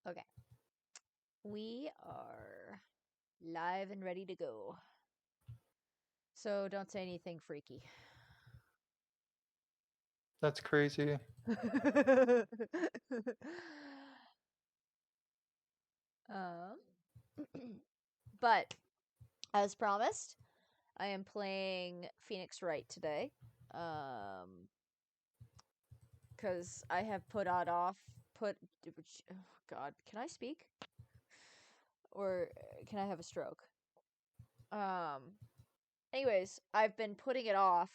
Okay. We are live and ready to go. So don't say anything freaky. That's crazy. um, but as promised, I am playing Phoenix Wright today. Because I have put oh God, can I speak? Or can I have a stroke? Anyways, I've been putting it off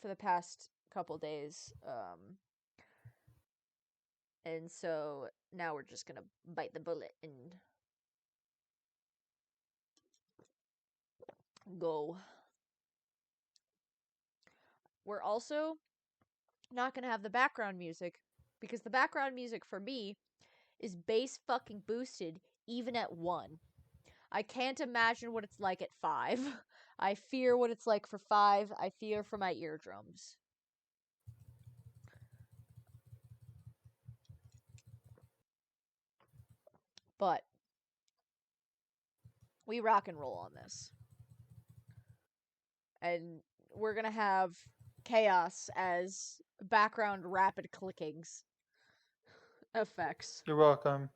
for the past couple days. And so now we're just gonna bite the bullet and go. We're also not gonna have the background music because the background music for me is bass fucking boosted even at 1. I can't imagine what it's like at 5. I fear what it's like for 5. I fear for my eardrums. But we rock and roll on this. And we're gonna have chaos as background rapid clickings effects. You're welcome.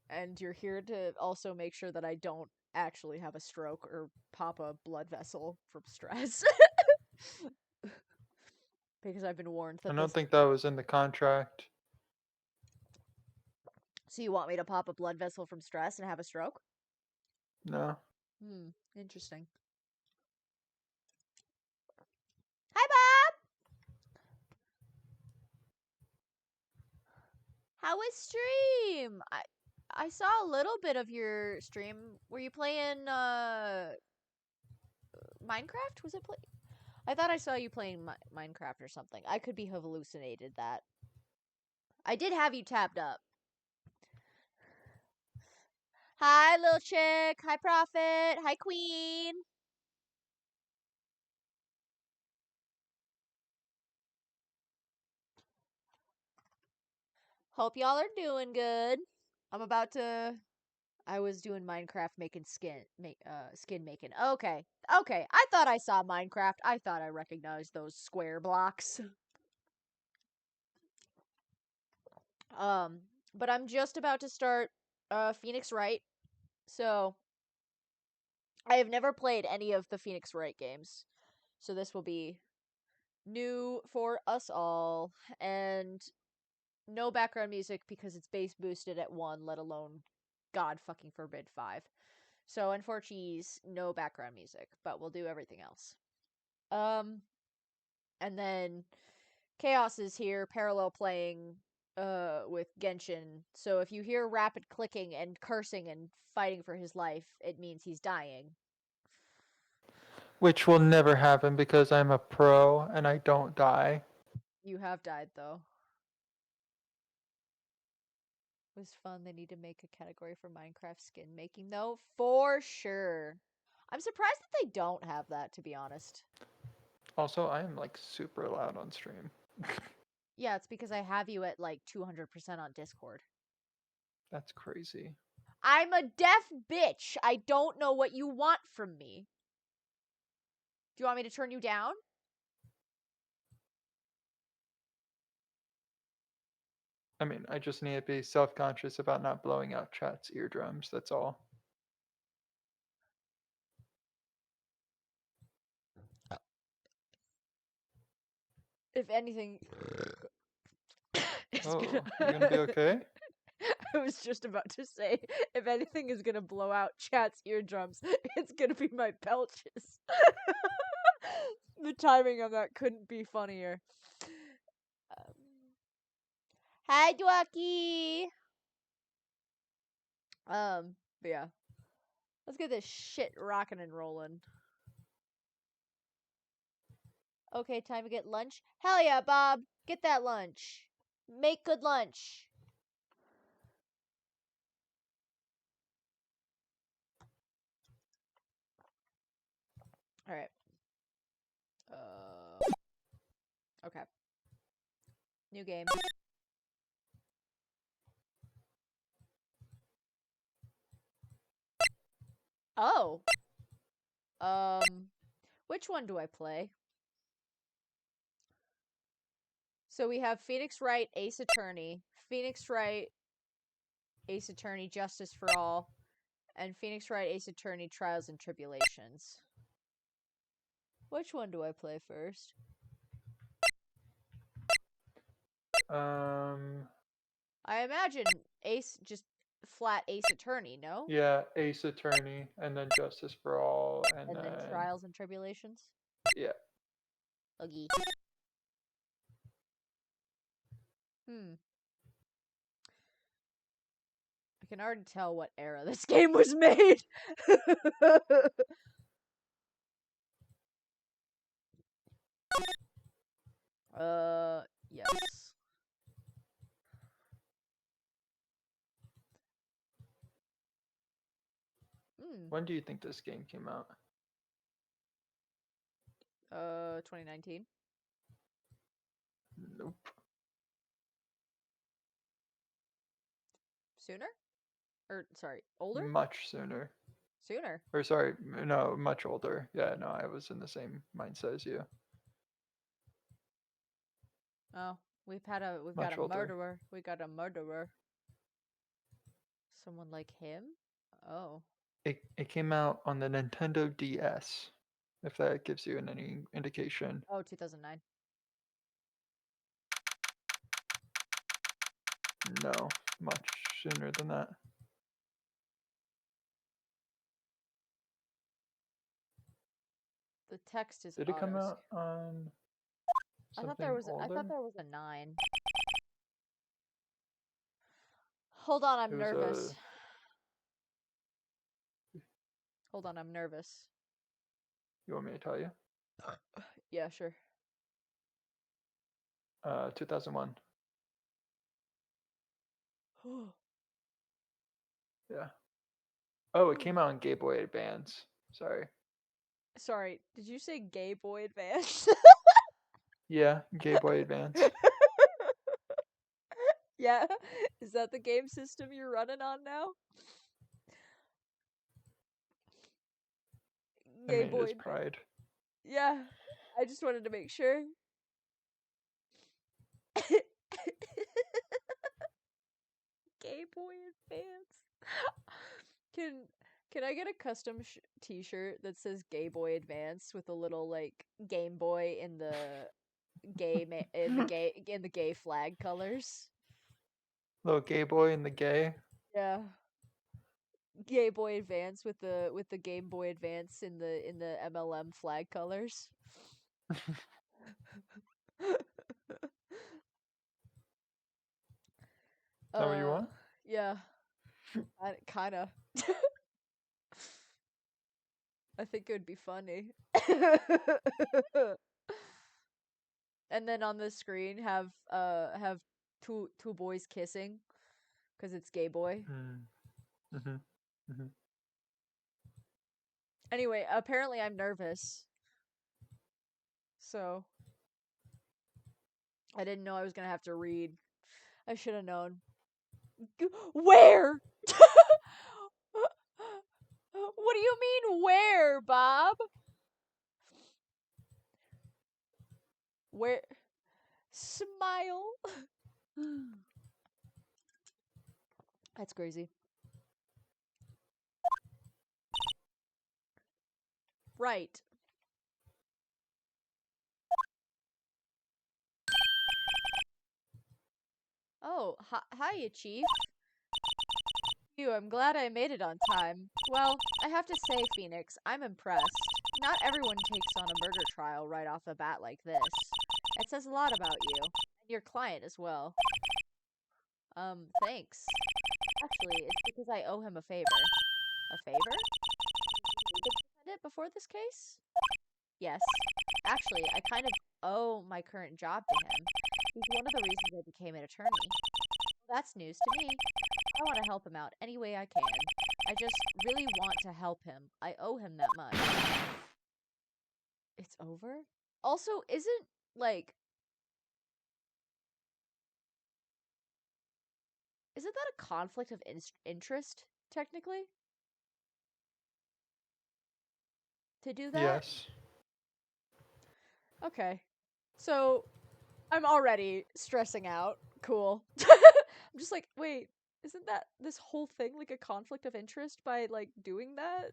And you're here to also make sure that I don't actually have a stroke or pop a blood vessel from stress. Because I've been warned I that don't this. think that was in the contract. So you want me to pop a blood vessel from stress and have a stroke? No. Interesting. Hi, Bob! How was stream? I saw a little bit of your stream. Were you playing Minecraft? Was it play? I thought I saw you playing Minecraft or something. I could be have hallucinated that. I did have you tabbed up. Hi, little chick. Hi, Prophet. Hi, Queen. Hope y'all are doing good. I'm about to. I was doing Minecraft making skin making. Okay. Okay. I thought I saw Minecraft. I thought I recognized those square blocks. Um, but I'm just about to start Phoenix Wright. So I have never played any of the Phoenix Wright games. So this will be new for us all, and no background music because it's bass boosted at 1, let alone God fucking forbid 5. So unfortunately, no background music, but we'll do everything else. And then Chaos is here parallel playing with Genshin. So if you hear rapid clicking and cursing and fighting for his life, it means he's dying. Which will never happen because I'm a pro and I don't die. You have died though. It was fun. They need to make a category for Minecraft skin making though, for sure. I'm surprised that they don't have that, to be honest. Also, I am like super loud on stream. Yeah, it's because I have you at like 200% on Discord. That's crazy. I'm a deaf bitch. I don't know what you want from me. Do you want me to turn you down? I mean, I just need to be self-conscious about not blowing out chat's eardrums, that's all. If anything, it's gonna. Oh, you're gonna be okay? I was just about to say, if anything is gonna blow out Chat's eardrums, it's gonna be my belches. The timing of that couldn't be funnier. Um, Hi, Dwaki. But yeah, let's get this shit rocking and rolling. Okay, time to get lunch. Hell yeah, Bob, get that lunch. Make good lunch. All right. Okay. New game. Oh. Which one do I play? So we have Phoenix Wright, Ace Attorney, Phoenix Wright, Ace Attorney, Justice for All, and Phoenix Wright, Ace Attorney, Trials and Tribulations. Which one do I play first? I imagine Ace, just flat Ace Attorney, no? Yeah, Ace Attorney, and then Justice for All, and And then then Trials and Tribulations? yeah. Uggy. I can already tell what era this game was made. Yes. When do you think this game came out? 2019. Nope. Sooner? Or, sorry, older? Much sooner. Sooner. Or sorry, no, much older. Yeah, no, I was in the same mindset as you. Oh, we've got Much a older. murderer. We got a murderer. Someone like him? Oh. It came out on the Nintendo DS, if that gives you any indication. Oh, 2009. No, much sooner than that. The text is Did it come auto. out on I thought there something was older? a 9. Hold on, It I'm was nervous. a Hold on, I'm nervous. You want me to tell you? Yeah, sure. 2001. Yeah. Oh, it came out on Game Boy Advance. Sorry. Sorry, did you say Gay Boy Advance? Yeah, Game Boy Advance. Yeah. Is that the game system you're running on now? I Gay mean, it Boy is Advance. Pride. Yeah. I just wanted to make sure. Gay Boy Advance. Can can I get a custom t-shirt that says Gay Boy Advance with a little like Game Boy in the in the gay flag colors? Little gay boy and the gay. Yeah. Gay Boy Advance with the Game Boy Advance in the MLM flag colors. Is that what you want? Yeah, kind of. I think it would be funny. And then on the screen have two boys kissing because it's Gay Boy. Mm-hmm. Mm-hmm. Anyway, apparently I'm nervous. So I didn't know I was gonna have to read. I should have known. Where? What do you mean where, Bob? Where? Smile. That's crazy. Right. Oh, hiya, Chief. I'm glad I made it on time. Well, I have to say, Phoenix, I'm impressed. Not everyone takes on a murder trial right off the bat like this. It says a lot about you, and your client as well. Thanks. Actually, it's because I owe him a favor. A favor? You the defendant before this case? Yes. Actually, I kind of owe my current job to him. He's one of the reasons I became an attorney. Well, that's news to me. I want to help him out any way I can. I just really want to help him. I owe him that much. It's over? Also, isn't, like, Isn't that a conflict of interest, technically? To do that? Yes. Okay. So, I'm already stressing out. Cool. I'm just like, wait, isn't that this whole thing like a conflict of interest by like doing that?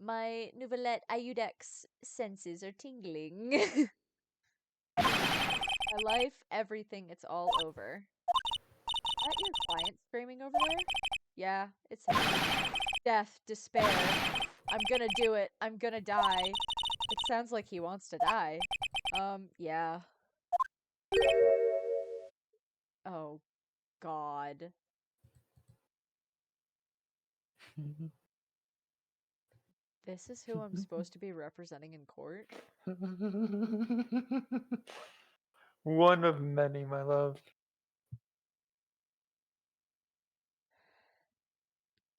My nouvellette Iudex senses are tingling. My life, everything, it's all over. Is that your client screaming over there? Yeah, it's him. Death, despair. I'm gonna do it. I'm gonna die. It sounds like he wants to die. Yeah. Oh, God. This is who I'm supposed to be representing in court? One of many, my love.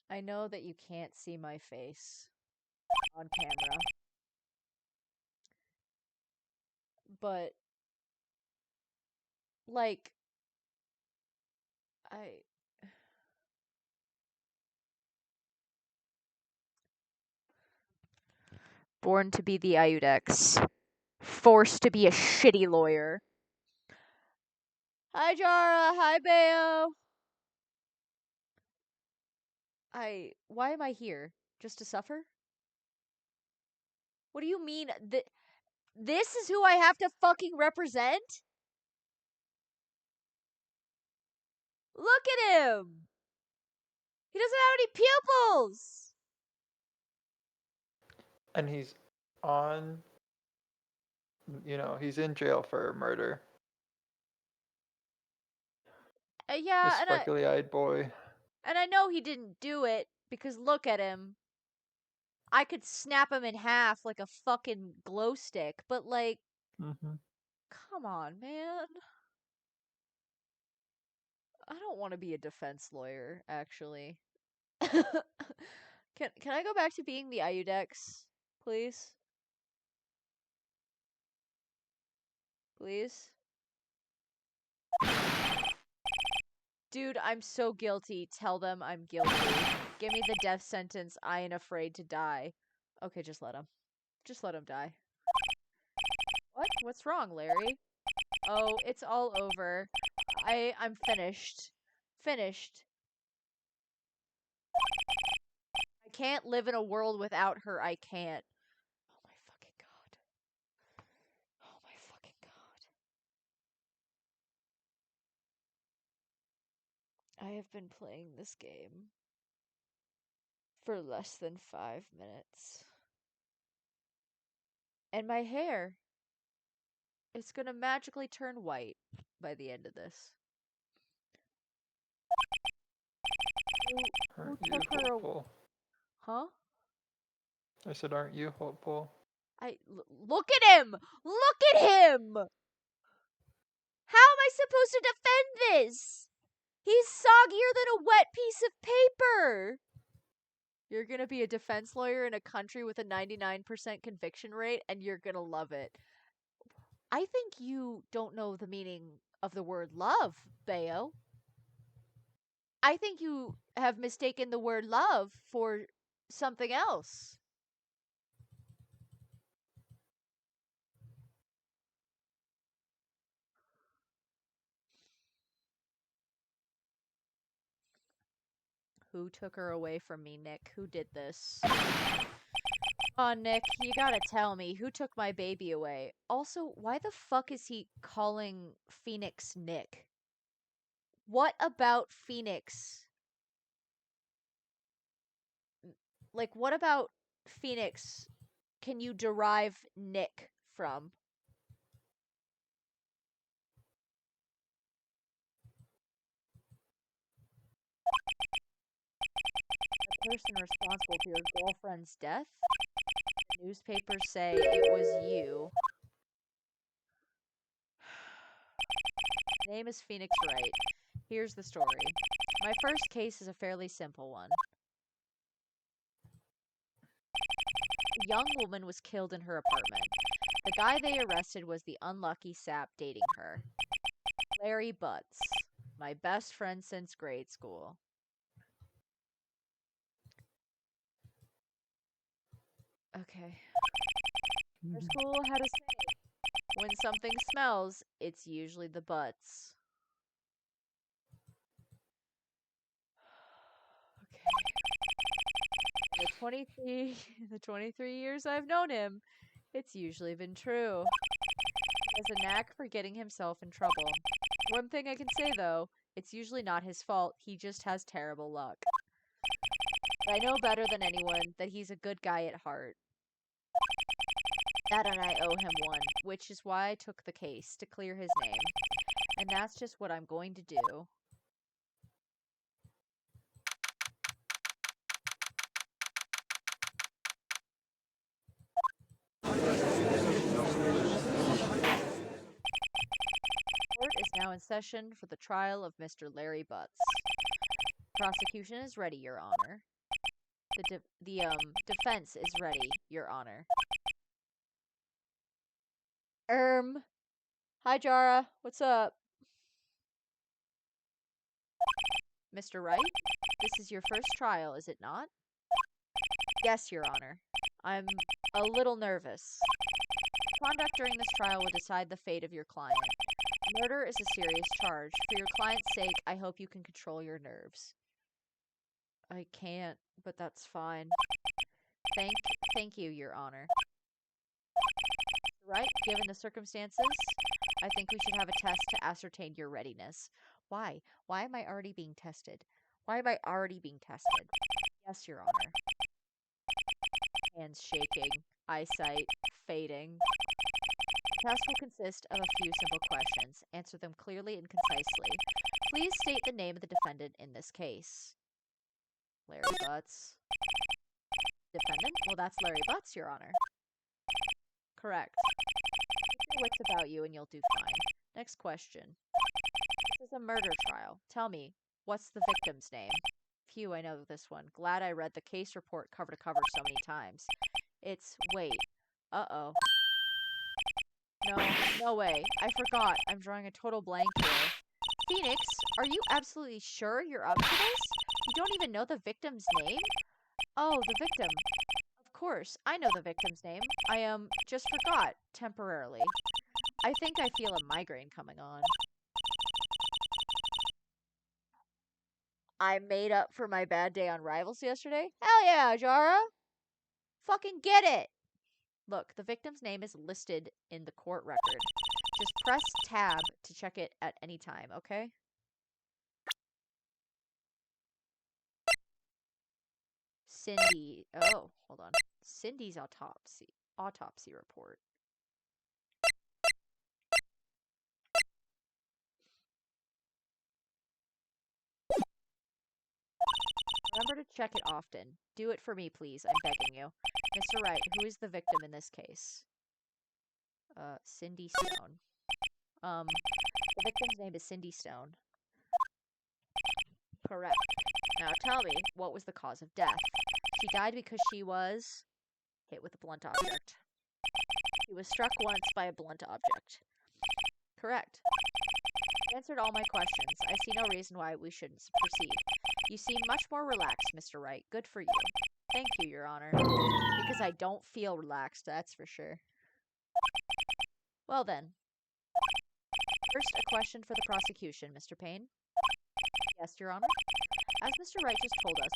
I know that you can't see my face on camera, but, like, I. Born to be the Iudex. Forced to be a shitty lawyer. Hi, Jara. Hi, Bayo. Why am I here? Just to suffer? What do you mean? This is who I have to fucking represent? Look at him! He doesn't have any pupils! And he's on, he's in jail for murder. Yeah, This freckly eyed boy. and I know he didn't do it, because look at him. I could snap him in half like a fucking glow stick, but like, Hmm. come on, man. I don't want to be a defense lawyer, actually. Can I go back to being the Iudex, please? Please? Dude, I'm so guilty. Tell them I'm guilty. Give me the death sentence. I ain't afraid to die. Okay, just let him. Just let him die. What? What's wrong, Larry? Oh, it's all over. I'm finished. Finished. I can't live in a world without her. I can't. Oh my fucking god. Oh my fucking god. I have been playing this game for less than 5 minutes. And my hair, it's gonna magically turn white by the end of this. Who Aren't you took her? hopeful? Huh? I said, aren't you hopeful? Look at him! Look at him! How am I supposed to defend this? He's soggier than a wet piece of paper. You're gonna be a defense lawyer in a country with a 99% conviction rate, and you're gonna love it. I think you don't know the meaning of the word love, Bayo. I think you have mistaken the word love for something else. Who took her away from me, Nick? Who did this? Oh, Nick, you gotta tell me, who took my baby away? Also, why the fuck is he calling Phoenix Nick? What about Phoenix? Like, what about Phoenix can you derive Nick from? The person responsible for your girlfriend's death? Newspapers say it was you. Name is Phoenix Wright. Here's the story. My first case is a fairly simple one. A young woman was killed in her apartment. The guy they arrested was the unlucky sap dating her. Larry Butts, my best friend since grade school. Okay. Our school had a saying. When something smells, it's usually the butts. Okay. The 23 years I've known him, it's usually been true. He has a knack for getting himself in trouble. One thing I can say, though, it's usually not his fault. He just has terrible luck. But I know better than anyone that he's a good guy at heart. That and I owe him one, which is why I took the case, to clear his name. And that's just what I'm going to do. Court is now in session for the trial of Mr. Larry Butts. Prosecution is ready, Your Honor. The defense is ready, Your Honor. Hi, Jara. What's up? Mr. Wright, this is your first trial, is it not? Yes, Your Honor. I'm a little nervous. Conduct during this trial will decide the fate of your client. Murder is a serious charge. For your client's sake, I hope you can control your nerves. I can't, but that's fine. Thank you, Your Honor. Right, given the circumstances, I think we should have a test to ascertain your readiness. Why? Why am I already being tested? Why am I already being tested? Yes, Your Honor. Hands shaking, eyesight fading. The test will consist of a few simple questions. Answer them clearly and concisely. Please state the name of the defendant in this case. Larry Butts. Defendant? Well, that's Larry Butts, Your Honor. Correct. Keep your wits about you and you'll do fine. Next question. This is a murder trial. Tell me, what's the victim's name? Phew, I know this one. Glad I read the case report cover to cover so many times. Wait. Uh-oh. No way. I forgot. I'm drawing a total blank here. Phoenix, are you absolutely sure you're up to this? You don't even know the victim's name? Oh, the victim. Of course, I know the victim's name. I just forgot, temporarily. I think I feel a migraine coming on. I made up for my bad day on Rivals yesterday? Hell yeah, Jara! Fucking get it! Look, the victim's name is listed in the court record. Just press tab to check it at any time, okay? Cindy. Oh, hold on. Cindy's autopsy report. Remember to check it often. Do it for me, please. I'm begging you. Mr. Wright, who is the victim in this case? Cindy Stone. The victim's name is Cindy Stone. Correct. Now tell me, what was the cause of death? She died because she was hit with a blunt object. She was struck once by a blunt object. Correct. You answered all my questions. I see no reason why we shouldn't proceed. You seem much more relaxed, Mr. Wright. Good for you. Thank you, Your Honor. Because I don't feel relaxed, that's for sure. Well then. First, a question for the prosecution, Mr. Payne. Yes, Your Honor. As Mr. Wright just told us,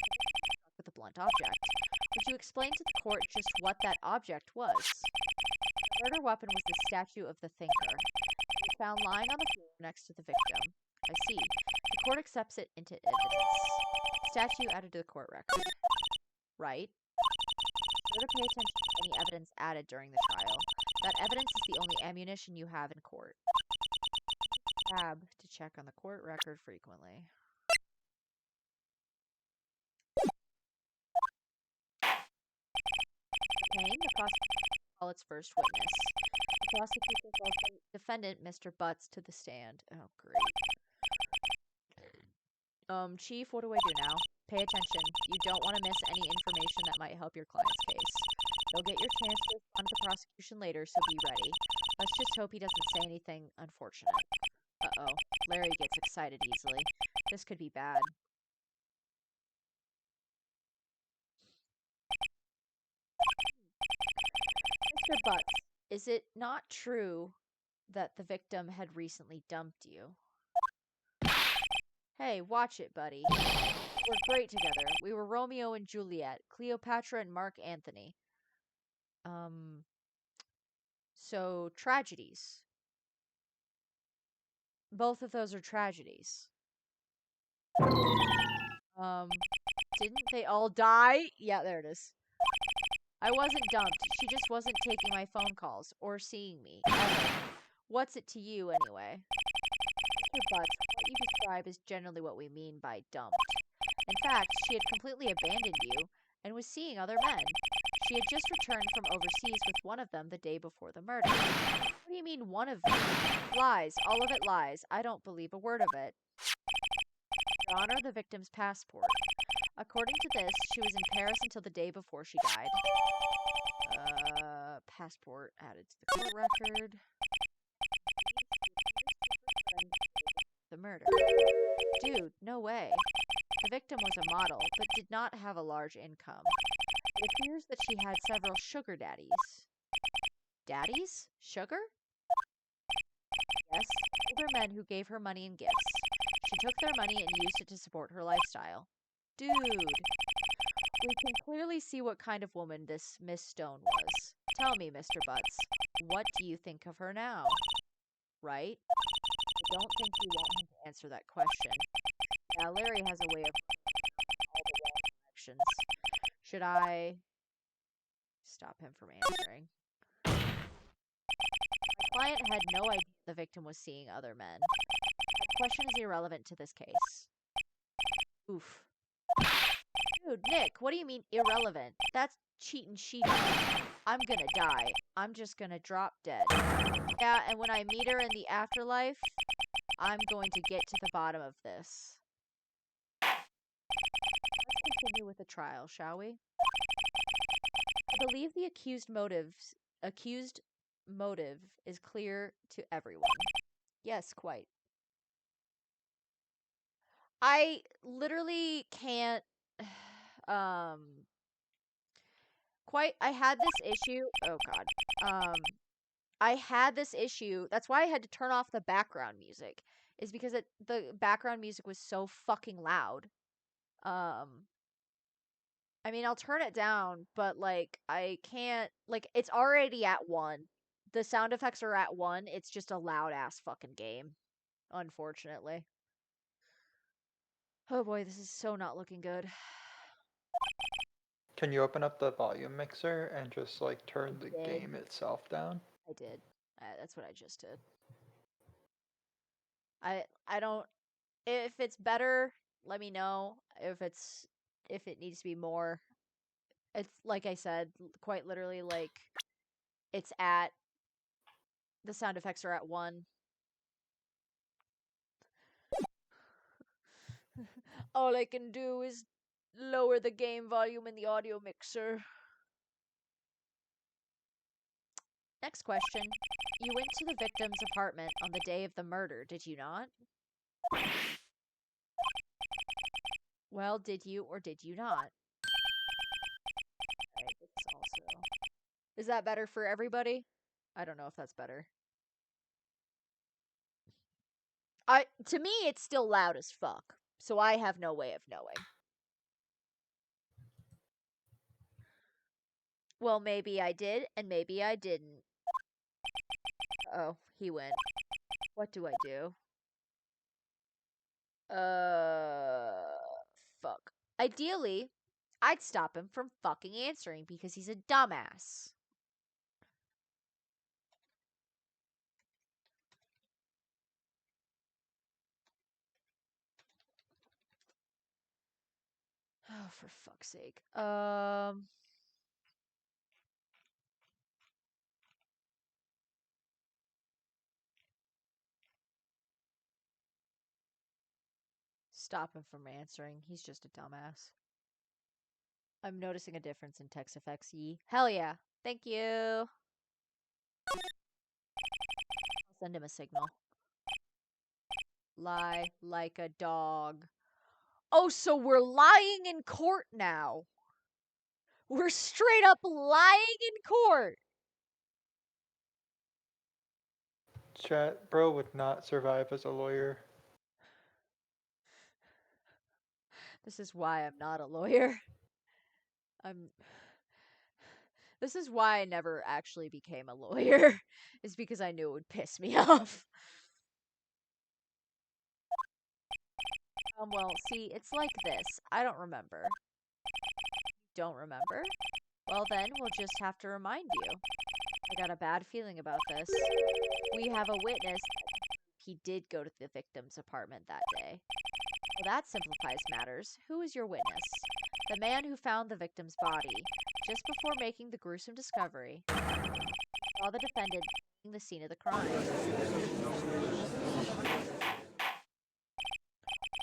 with a blunt object, would you explain to the court just what that object was? The murder weapon was the statue of the thinker. It was found lying on the floor next to the victim. I see. The court accepts it into evidence. Statue added to the court record. Right. You're to pay attention to any evidence added during the trial. That evidence is the only ammunition you have in court. Tab to check on the court record frequently. Payne, the prosecution will call its first witness. The prosecution calls the defendant, Mr. Butts, to the stand. Oh, great. Chief, what do I do now? Pay attention. You don't want to miss any information that might help your client's case. You'll get your chance to respond to the prosecution later, so be ready. Let's just hope he doesn't say anything unfortunate. Uh-oh. Larry gets excited easily. This could be bad. Mr. Butts, is it not true that the victim had recently dumped you? Hey, watch it, buddy. We're great together. We were Romeo and Juliet, Cleopatra and Mark Antony. So tragedies. Both of those are tragedies. Um, didn't they all die? Yeah, there it is. I wasn't dumped. She just wasn't taking my phone calls or seeing me. Ever. What's it to you, anyway? Mr. Butts, what you describe is generally what we mean by dumped. In fact, she had completely abandoned you and was seeing other men. She had just returned from overseas with one of them the day before the murder. What do you mean, one of them? Lies. All of it lies. I don't believe a word of it. Your Honor, the victim's passport. According to this, she was in Paris until the day before she died. Passport added to the court record. The murder. Dude, no way. The victim was a model, but did not have a large income. It appears that she had several sugar daddies. Daddies? Sugar? Yes, older men who gave her money and gifts. She took their money and used it to support her lifestyle. Dude. We can clearly see what kind of woman this Miss Stone was. Tell me, Mr. Butts, what do you think of her now? Right? I don't think you want him to answer that question. Now, Larry has a way of all the wrong directions. Should I stop him from answering? My client had no idea the victim was seeing other men. That question is irrelevant to this case. Oof. Dude, Nick, what do you mean irrelevant? That's cheating sheeting. I'm gonna die. I'm just gonna drop dead. Yeah, and when I meet her in the afterlife, I'm going to get to the bottom of this. Let's continue with the trial, shall we? I believe the accused motive is clear to everyone. Yes, quite. I literally can't um quite I had this issue. Oh god. I had this issue. That's why I had to turn off the background music. Is because the background music was so fucking loud. Um I mean, I'll turn it down, but like I can't like it's already at 1. The sound effects are at 1. It's just a loud ass fucking game, unfortunately. Oh boy, this is so not looking good. Can you open up the volume mixer and just like turn the Did. game itself down? I did. That's what I just did. I don't if it's better, let me know. If it needs to be more. It's like I said, quite literally like it's at the sound effects are at 1. All I can do is lower the game volume in the audio mixer. Next question. You went to the victim's apartment on the day of the murder, did you not? Well, did you or did you not? Right, this also. Is that better for everybody? I don't know if that's better. To me it's still loud as fuck. So I have no way of knowing. Well, maybe I did and maybe I didn't. Oh, he went. What do I do? Fuck. Ideally, I'd stop him from fucking answering because he's a dumbass. Oh, for fuck's sake. Stop him from answering. He's just a dumbass. I'm noticing a difference in text effects. Hell yeah. Thank you. I'll send him a signal. Lie like a dog. Oh, so we're lying in court now. We're straight up lying in court. Chat, bro would not survive as a lawyer. This is why I'm not a lawyer. I'm. This is why I never actually became a lawyer, is because I knew it would piss me off. Well, see, it's like this. I don't remember. Don't remember? Well, then we'll just have to remind you. I got a bad feeling about this. We have a witness. He did go to the victim's apartment that day. Well, that simplifies matters. Who is your witness? The man who found the victim's body. Just before making the gruesome discovery, saw the defendant leaving the scene of the crime.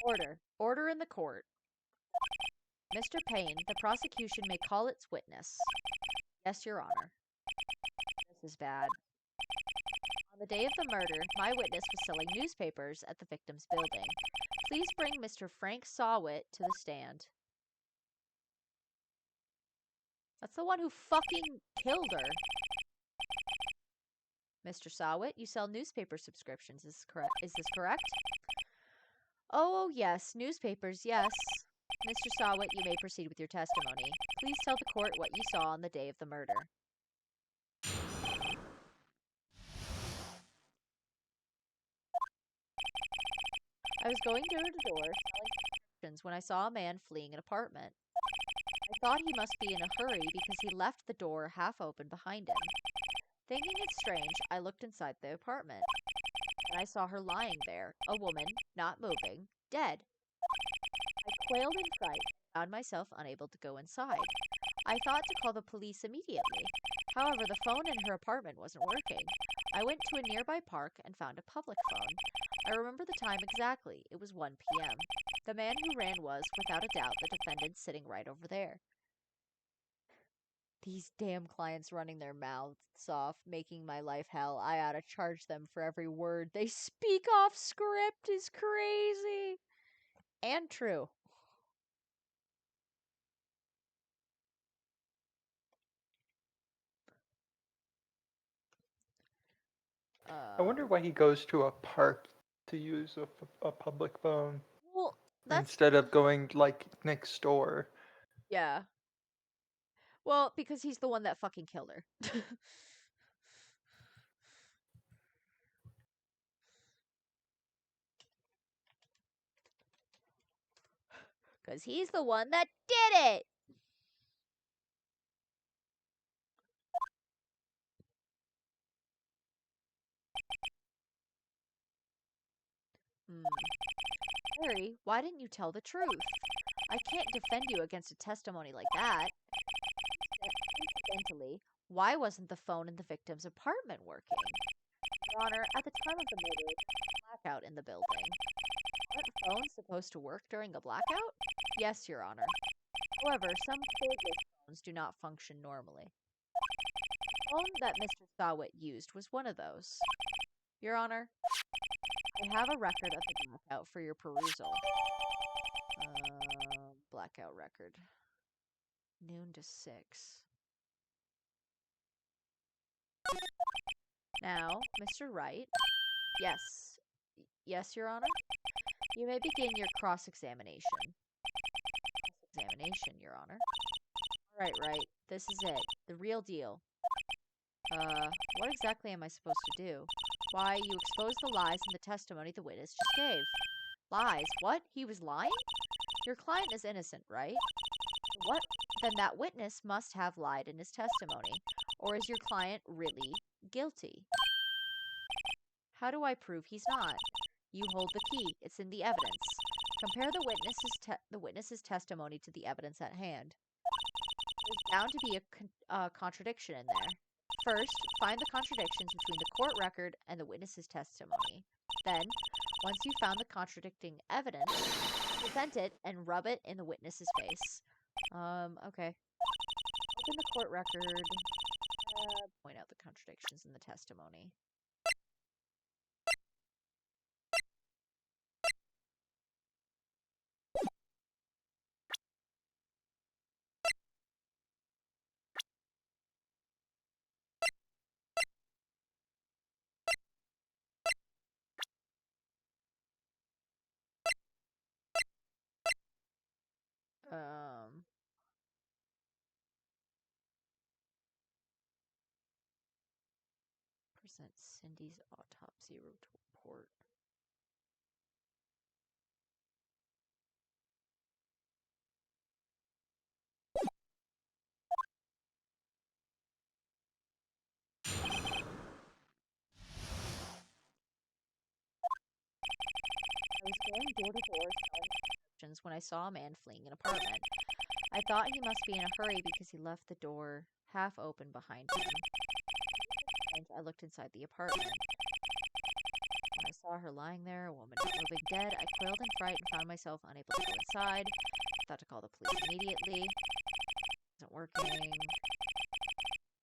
Order. Order in the court. Mr. Payne, the prosecution may call its witness. Yes, Your Honor. This is bad. On the day of the murder, my witness was selling newspapers at the victim's building. Please bring Mr. Frank Sawit to the stand. That's the one who fucking killed her. Mr. Sawit, you sell newspaper subscriptions, is this correct? Oh, yes, newspapers, yes. Mr. Sawit, you may proceed with your testimony. Please tell the court what you saw on the day of the murder. I was going door to door selling prescriptions when I saw a man fleeing an apartment. I thought he must be in a hurry because he left the door half open behind him. Thinking it strange, I looked inside the apartment, and I saw her lying there, a woman, not moving, dead. I quailed in fright and found myself unable to go inside. I thought to call the police immediately. However, the phone in her apartment wasn't working. I went to a nearby park and found a public phone. I remember the time exactly. It was 1 p.m. The man who ran was, without a doubt, the defendant sitting right over there. These damn clients running their mouths off, making my life hell. I ought to charge them for every word they speak off script is crazy. And true. I wonder why he goes to a park to use a public phone Well, that's instead of going like next door. yeah. Well, because he's the one that fucking killed her. Because he's the one that did it. Hmm. Harry, why didn't you tell the truth? I can't defend you against a testimony like that. Incidentally, why wasn't the phone in the victim's apartment working? Your Honor, at the time of the murder, there was a blackout in the building. Aren't phones supposed to work during a blackout? Yes, Your Honor. However, some cordless phones do not function normally. The phone that Mr. Sawit used was one of those. Your Honor, I have a record of the blackout for your perusal. Blackout record. Noon to 6. Now, Mr. Wright. Yes. Yes, Your Honor? You may begin your cross-examination. Cross-examination, Your Honor. Alright, right. This is it. The real deal. What exactly am I supposed to do? Why, you exposed the lies in the testimony the witness just gave. Lies? What? He was lying? Your client is innocent, right? What? Then that witness must have lied in his testimony. Or is your client really guilty? How do I prove he's not? You hold the key. It's in the evidence. Compare the witness's testimony to the evidence at hand. There's bound to be a contradiction in there. First, find the contradictions between the court record and the witness's testimony. Then, once you've found the contradicting evidence, present it and rub it in the witness's face. Okay. Open the court record. Point out the contradictions in the testimony. Um, present Cindy's autopsy report. I was going door to door selling when I saw a man fleeing an apartment. I thought he must be in a hurry because he left the door half open behind him. I looked inside the apartment. When I saw her lying there, a woman not moving dead, I quailed in fright and found myself unable to go inside. I thought to call the police immediately. It wasn't working.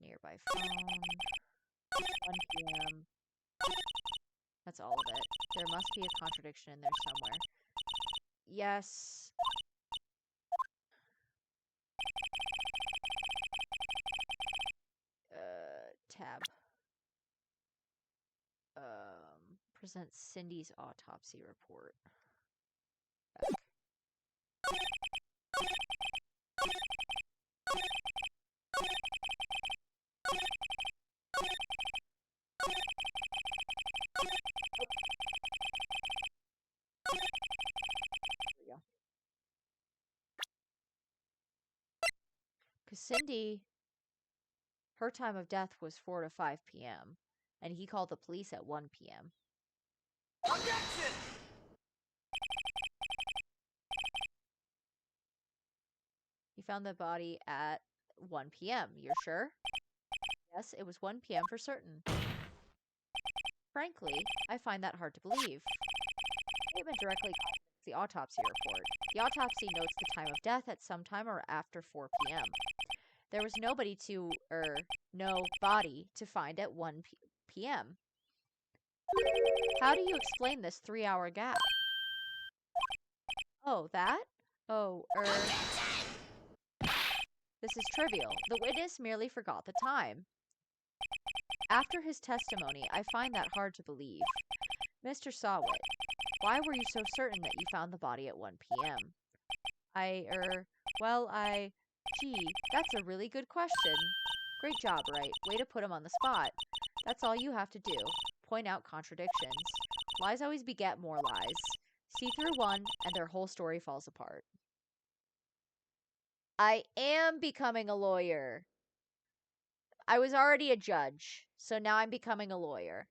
Nearby phone. 1 p.m. That's all of it. There must be a contradiction in there somewhere. Yes. Tab. Present Cindy's autopsy report. Back. There we go. Because Cindy, her time of death was 4 to 5 p.m., and he called the police at 1 p.m. Objection! He found the body at 1 p.m. You're sure? Yes, it was 1 p.m. for certain. Frankly, I find that hard to believe. The statement directly contradicts the autopsy report. The autopsy notes the time of death at some time or after 4 p.m. There was no body to find at 1 p.m. How do you explain this 3-hour gap? Oh, that? Oh, this is trivial. The witness merely forgot the time. After his testimony, I find that hard to believe. Mr. Sawit, why were you so certain that you found the body at 1 p.m.? Gee, that's a really good question. Great job, Wright. Way to put him on the spot. That's all you have to do. Point out contradictions. Lies always beget more lies. See through one, and their whole story falls apart. I am becoming a lawyer. I was already a judge, so now I'm becoming a lawyer.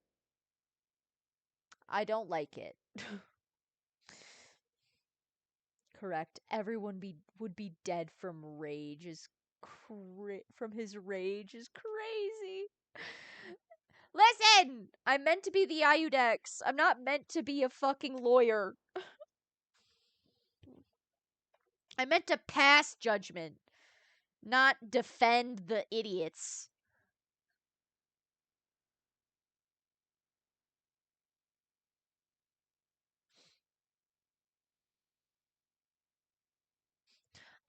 I don't like it. Correct. Everyone would be dead from rage from his rage is crazy. Listen! I'm meant to be the Iudex. I'm not meant to be a fucking lawyer. I'm meant to pass judgment, not defend the idiots.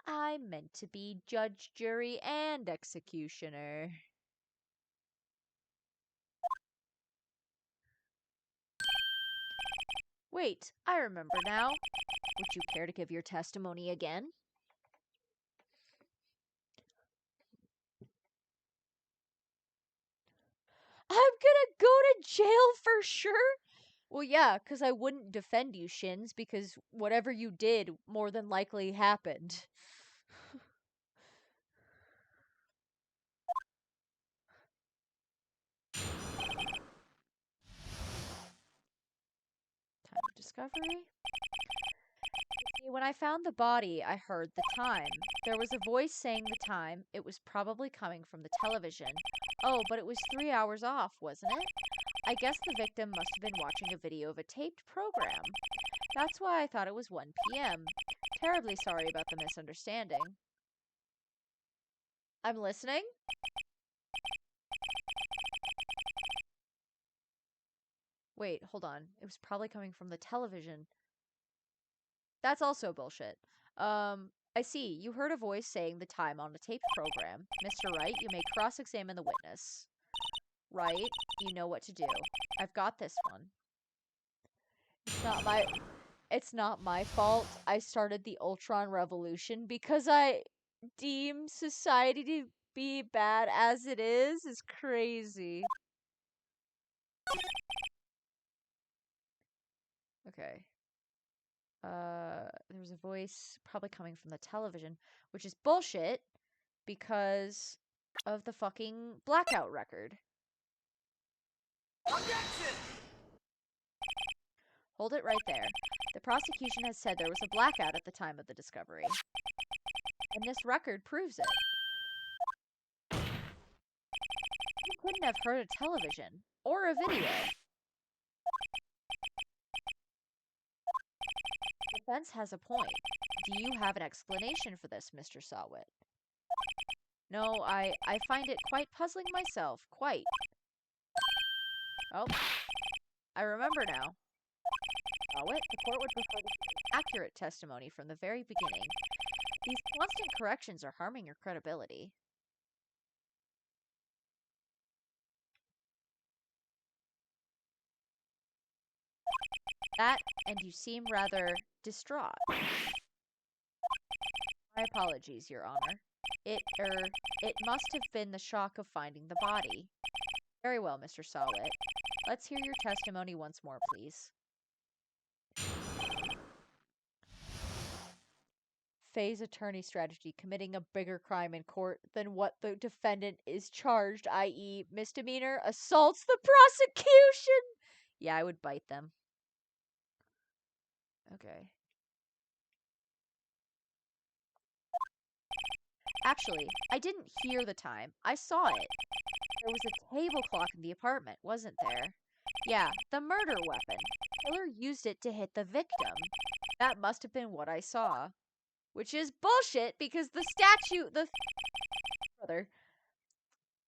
I'm meant to be judge, jury, and executioner. Wait, I remember now. Would you care to give your testimony again? I'm gonna go to jail for sure. Well, yeah, because I wouldn't defend you, Shins, because whatever you did more than likely happened. Time of discovery. When I found the body, I heard the time. There was a voice saying the time. It was probably coming from the television. Oh, but it was 3 hours off, wasn't it? I guess the victim must have been watching a video of a taped program. That's why I thought it was 1 p.m. Terribly sorry about the misunderstanding. I'm listening. Wait, hold on. It was probably coming from the television. That's also bullshit. I see. You heard a voice saying the time on a taped program. Mr. Wright, you may cross-examine the witness. Right? You know what to do. I've got this one. It's not my... It's not my fault. I started the Ultron Revolution because I deem society to be bad as it is crazy. Okay. There was a voice probably coming from the television, which is bullshit because of the fucking blackout record. Objection! Hold it right there. The prosecution has said there was a blackout at the time of the discovery. And this record proves it. You couldn't have heard a television or a video. The defense has a point. Do you have an explanation for this, Mr. Sawit? No, I find it quite puzzling myself. Quite. Oh, I remember now. Sawit, the court would prefer to hear accurate testimony from the very beginning. These constant corrections are harming your credibility. That, and you seem rather distraught. My apologies, Your Honor. It must have been the shock of finding the body. Very well, Mr. Sawit. Let's hear your testimony once more, please. Faye's attorney strategy, committing a bigger crime in court than what the defendant is charged, i.e. misdemeanor, assaults the prosecution! Yeah, I would bite them. Okay. Actually, I didn't hear the time. I saw it. There was a table clock in the apartment, wasn't there? Yeah, the murder weapon. The killer used it to hit the victim. That must have been what I saw. Which is bullshit because the statue,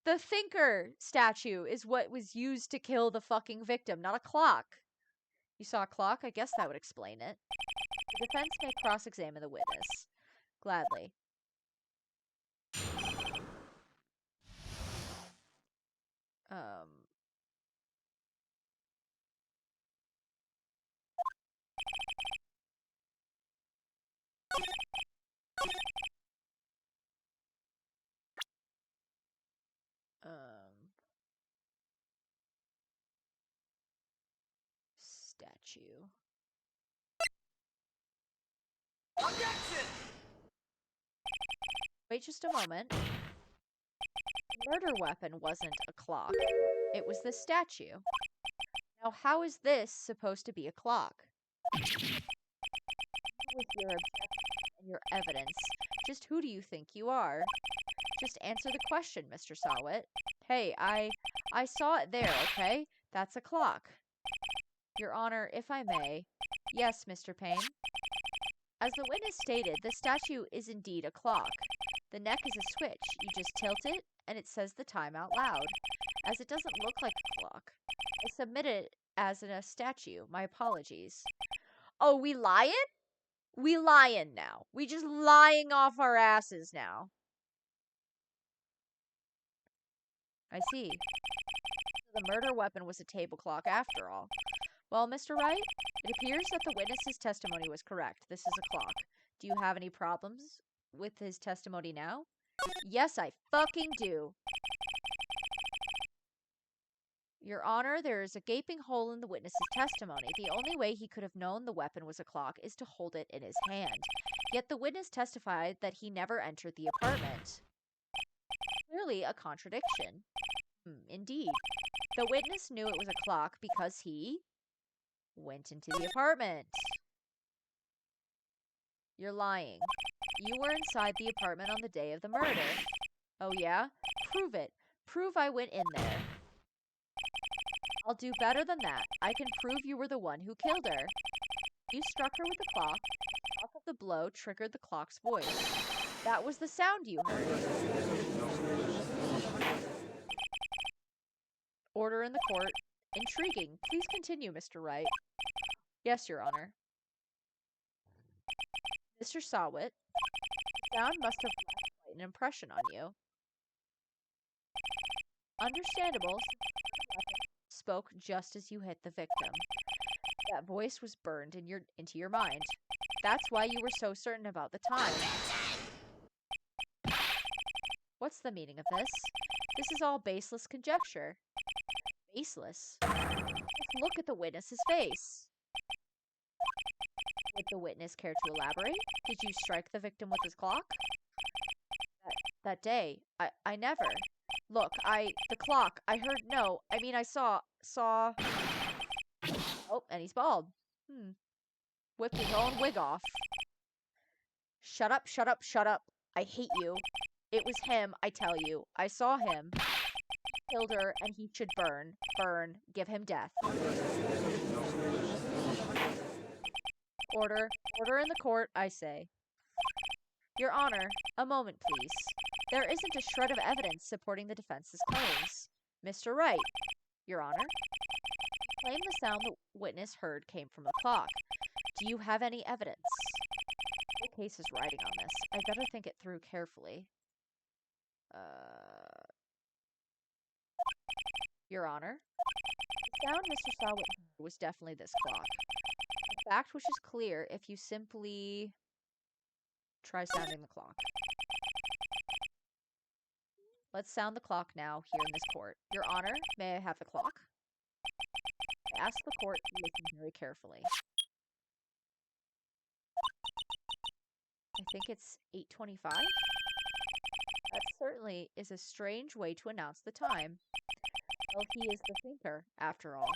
the thinker statue is what was used to kill the fucking victim, not a clock. You saw a clock? I guess that would explain it. The defense may cross-examine the witness. Gladly. Um... Statue. Objection! Wait just a moment. The murder weapon wasn't a clock. It was the statue. Now, how is this supposed to be a clock? With your objection and your evidence, just who do you think you are? Just answer the question, Mr. Sawit. Hey, I saw it there, okay? That's a clock. Your Honor, if I may. Yes, Mr. Payne. As the witness stated, the statue is indeed a clock. The neck is a switch. You just tilt it, and it says the time out loud. As it doesn't look like a clock, I submit it as a statue. My apologies. Oh, we lying? We lying now. We just lying off our asses now. I see. The murder weapon was a table clock after all. Well, Mr. Wright, it appears that the witness's testimony was correct. This is a clock. Do you have any problems with his testimony now? Yes, I fucking do. Your Honor, there is a gaping hole in the witness's testimony. The only way he could have known the weapon was a clock is to hold it in his hand. Yet the witness testified that he never entered the apartment. Clearly a contradiction. Indeed. The witness knew it was a clock because he went into the apartment. You're lying. You were inside the apartment on the day of the murder. Oh yeah? Prove it. Prove I went in there. I'll do better than that. I can prove you were the one who killed her. You struck her with the clock. The shock of the blow triggered the clock's voice. That was the sound you heard. Order in the court. Intriguing. Please continue, Mr. Wright. Yes, Your Honor. Mr. Sawit, the sound must have left quite an impression on you. Understandable. Spoke just as you hit the victim. That voice was burned into your mind. That's why you were so certain about the time. What's the meaning of this? This is all baseless conjecture. Baseless? Just look at the witness's face. Would the witness care to elaborate? Did you strike the victim with his clock? That day, I never. Look, the clock, I heard, no, I mean, I saw. Oh, and he's bald. Whipped his own wig off. Shut up, shut up, shut up. I hate you. It was him, I tell you. I saw him. Killed her, and he should burn. Burn. Give him death. Order. Order in the court, I say. Your Honor, a moment, please. There isn't a shred of evidence supporting the defense's claims. Mr. Wright. Your Honor. Claim the sound the witness heard came from the clock. Do you have any evidence? The case is riding on this. I better think it through carefully. Your Honor. The sound Mr. Sawit heard was definitely this clock. A fact which is clear if you simply try sounding the clock. Let's sound the clock now here in this court. Your Honor, may I have the clock? I ask the court to listen very carefully. I think it's 8:25. That certainly is a strange way to announce the time. Well, he is the thinker, after all.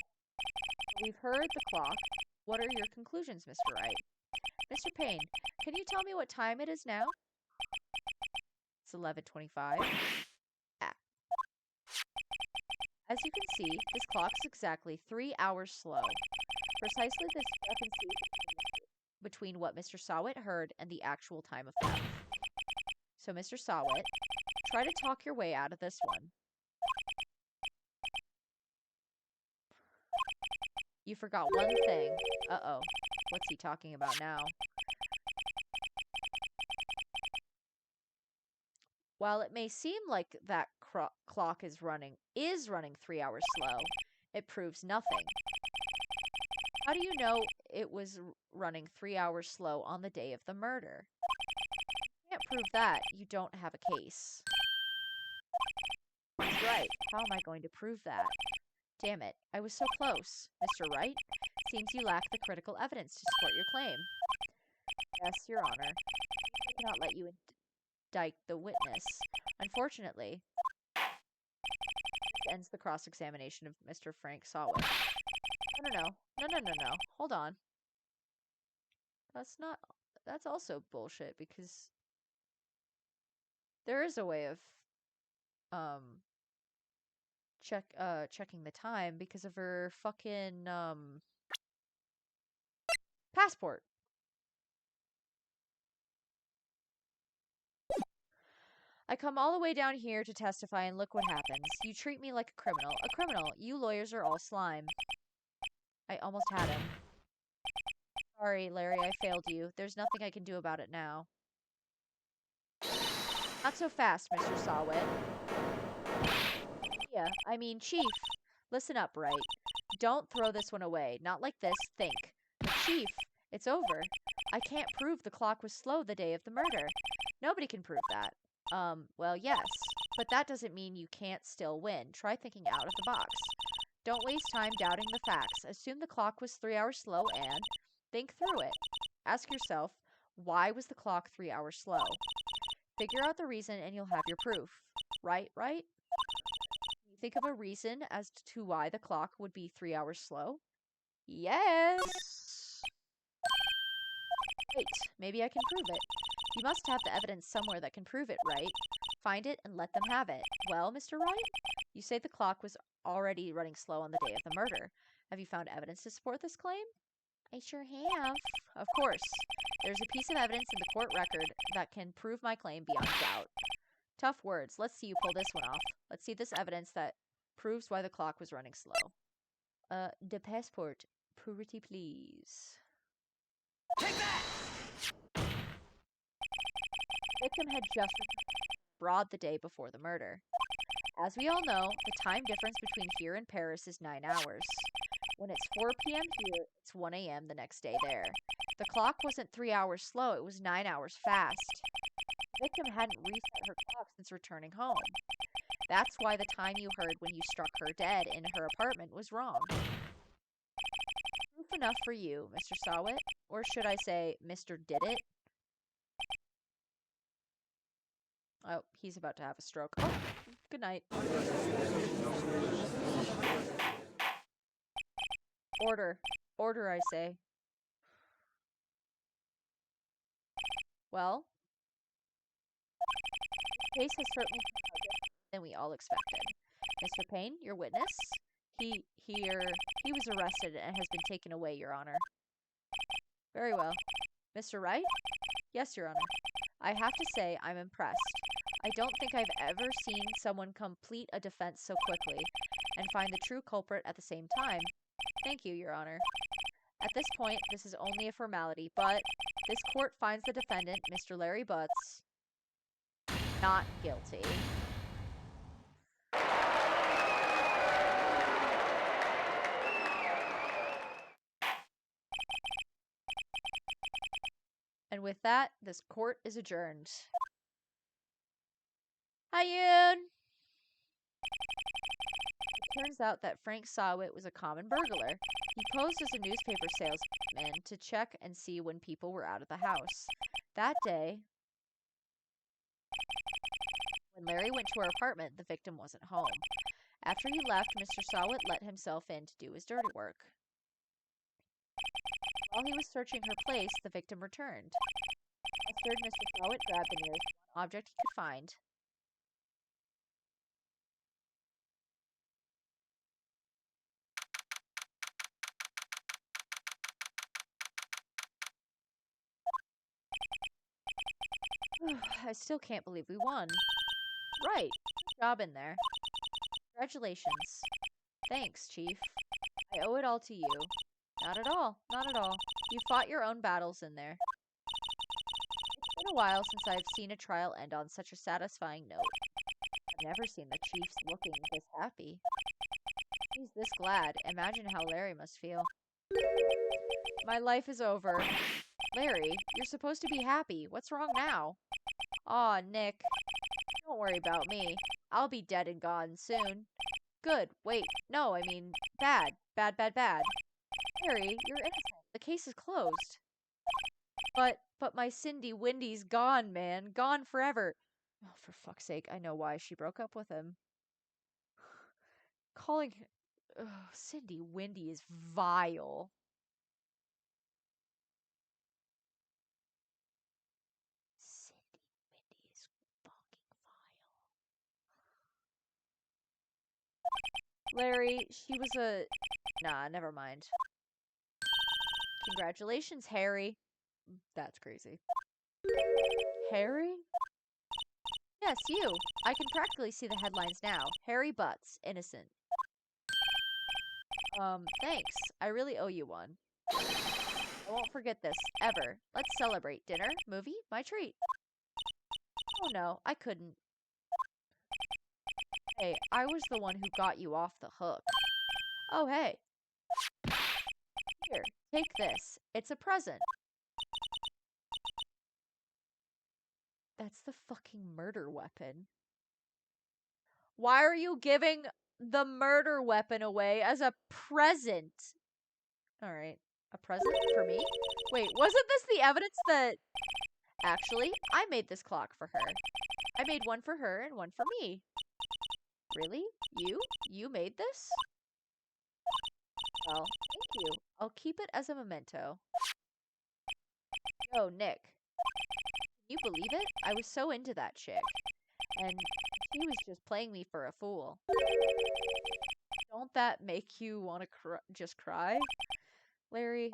We've heard the clock. What are your conclusions, Mr. Wright? Mr. Payne, can you tell me what time it is now? It's 11:25. As you can see, this clock is exactly 3 hours slow. Precisely this discrepancy between what Mr. Sawit heard and the actual time of death. So, Mr. Sawit, try to talk your way out of this one. You forgot one thing. Uh-oh. What's he talking about now? While it may seem like that clock is running 3 hours slow, it proves nothing. How do you know it was running 3 hours slow on the day of the murder? If you can't prove that, you don't have a case. That's right. How am I going to prove that? Damn it, I was so close. Mr. Wright, seems you lack the critical evidence to support your claim. Yes, Your Honor. I cannot let you indict the witness. Unfortunately, this ends the cross-examination of Mr. Frank Sawit. No. Hold on. That's also bullshit, because there is a way of, checking the time because of her fucking, passport. I come all the way down here to testify, and look what happens. You treat me like a criminal. A criminal. You lawyers are all slime. I almost had him. Sorry, Larry, I failed you. There's nothing I can do about it now. Not so fast, Mr. Sawit. Yeah, I mean, Chief. Listen up, Wright. Don't throw this one away. Not like this. Think. But Chief, it's over. I can't prove the clock was slow the day of the murder. Nobody can prove that. Well, yes. But that doesn't mean you can't still win. Try thinking out of the box. Don't waste time doubting the facts. Assume the clock was 3 hours slow and think through it. Ask yourself, why was the clock 3 hours slow? Figure out the reason and you'll have your proof. Right? You think of a reason as to why the clock would be 3 hours slow? Yes! Wait, maybe I can prove it. You must have the evidence somewhere that can prove it, right? Find it and let them have it. Well, Mr. Wright? You say the clock was already running slow on the day of the murder. Have you found evidence to support this claim? I sure have. Of course. There's a piece of evidence in the court record that can prove my claim beyond doubt. Tough words. Let's see you pull this one off. Let's see this evidence that proves why the clock was running slow. The passport. Pretty please. Take that! The victim had just abroad the day before the murder. As we all know, the time difference between here and Paris is 9 hours. When it's 4 p.m. here, it's 1 a.m. the next day there. The clock wasn't 3 hours slow, it was 9 hours fast. The victim hadn't reset her clock since returning home. That's why the time you heard when you struck her dead in her apartment was wrong. Proof enough for you, Mr. Sawit. Or should I say, Mr. Did It? Oh, he's about to have a stroke. Oh, good night. Order. Order, I say. Well, the case has certainly turned out different than we all expected. Mr. Payne, your witness, he was arrested and has been taken away, Your Honor. Very well. Mr. Wright? Yes, Your Honor. I have to say I'm impressed. I don't think I've ever seen someone complete a defense so quickly and find the true culprit at the same time. Thank you, Your Honor. At this point, this is only a formality, but this court finds the defendant, Mr. Larry Butts, not guilty. And with that, this court is adjourned. Hi, Yoon! It turns out that Frank Sawit was a common burglar. He posed as a newspaper salesman to check and see when people were out of the house. That day, when Larry went to her apartment, the victim wasn't home. After he left, Mr. Sawit let himself in to do his dirty work. While he was searching her place, the victim returned. Flustered, Mr. Sawit grabbed the nearest object he could find. I still can't believe we won. Right. Good job in there. Congratulations. Thanks, Chief. I owe it all to you. Not at all. Not at all. You fought your own battles in there. It's been a while since I've seen a trial end on such a satisfying note. I've never seen the Chiefs looking this happy. He's this glad. Imagine how Larry must feel. My life is over. Larry, you're supposed to be happy. What's wrong now? Aw, Nick. Don't worry about me. I'll be dead and gone soon. Good. Wait. No, I mean, bad. Bad, bad, bad. Larry, you're innocent. The case is closed. But my Cindy Windy's gone, man. Gone forever. Oh, for fuck's sake, I know why she broke up with him. Calling Cindy Windy is vile. Cindy Windy is fucking vile. Larry, she was a... Nah, never mind. Congratulations, Harry. That's crazy. Harry? Yes, you. I can practically see the headlines now. Harry Butts, innocent. Thanks. I really owe you one. I won't forget this, ever. Let's celebrate. Dinner? Movie? My treat. Oh no, I couldn't. Hey, I was the one who got you off the hook. Oh, hey. Here, take this. It's a present. That's the fucking murder weapon. Why are you giving the murder weapon away as a present? Alright. A present for me? Wait, wasn't this the evidence that... Actually, I made this clock for her. I made one for her and one for me. Really? You? You made this? Well, thank you. I'll keep it as a memento. Yo, Nick. Can you believe it? I was so into that chick. And she was just playing me for a fool. Don't that make you want to just cry? Larry,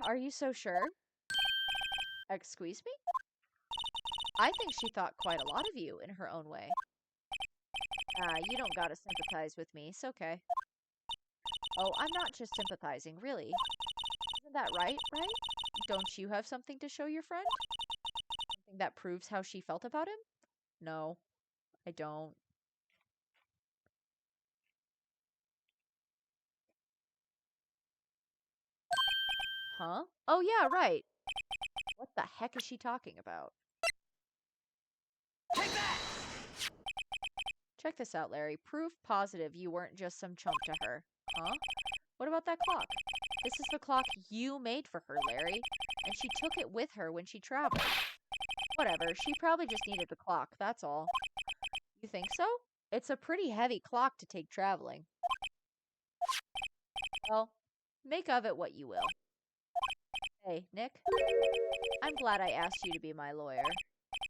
are you so sure? Excuse me? I think she thought quite a lot of you in her own way. You don't gotta sympathize with me. It's okay. Oh, I'm not just sympathizing, really. Isn't that right? Don't you have something to show your friend? Something that proves how she felt about him? No, I don't. Huh? Oh, yeah, right. What the heck is she talking about? Take that! Check this out, Larry. Proof positive you weren't just some chump to her. Huh? What about that clock? This is the clock you made for her, Larry. And she took it with her when she traveled. Whatever, she probably just needed the clock, that's all. You think so? It's a pretty heavy clock to take traveling. Well, make of it what you will. Hey, Nick? I'm glad I asked you to be my lawyer.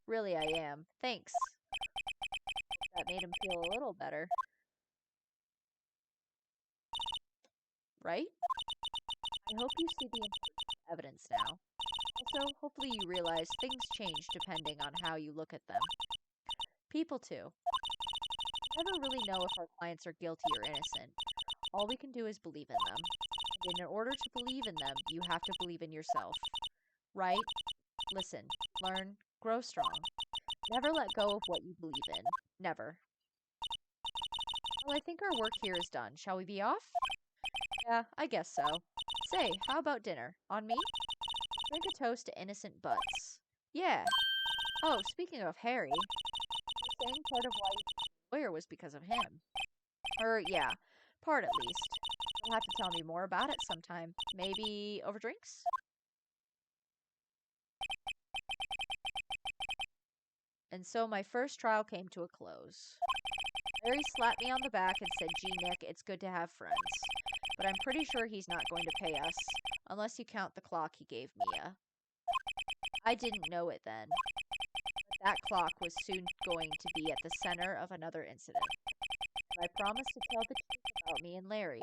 Really, I am. Thanks. That made him feel a little better. Right? I hope you see the evidence now. Also, hopefully you realize things change depending on how you look at them. People too. We never really know if our clients are guilty or innocent. All we can do is believe in them. And in order to believe in them, you have to believe in yourself. Right? Listen, learn, grow strong. Never let go of what you believe in. Never. Well, I think our work here is done. Shall we be off? Yeah, I guess so. Say, how about dinner? On me? Drink a toast to innocent butts. Yeah. Oh, speaking of Harry, you're saying part of why you lawyer was because of him. Yeah, part at least. You'll have to tell me more about it sometime. Maybe over drinks? And so my first trial came to a close. Harry slapped me on the back and said, "Gee, Nick, it's good to have friends. But I'm pretty sure he's not going to pay us, unless you count the clock he gave Mia." I didn't know it then, but that clock was soon going to be at the center of another incident. I promised to tell the truth about me and Larry.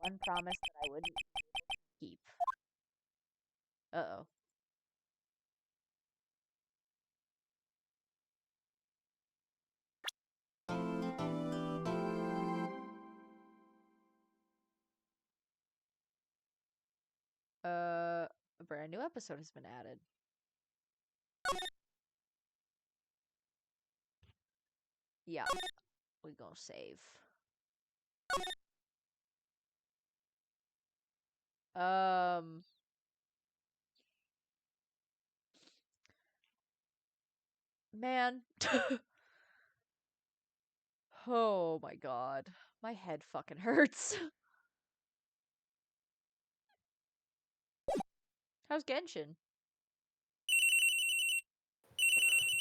One promise that I wouldn't keep. Uh-oh. A brand new episode has been added. Yeah, we gonna save. Man. Oh my god. My head fucking hurts. How's Genshin?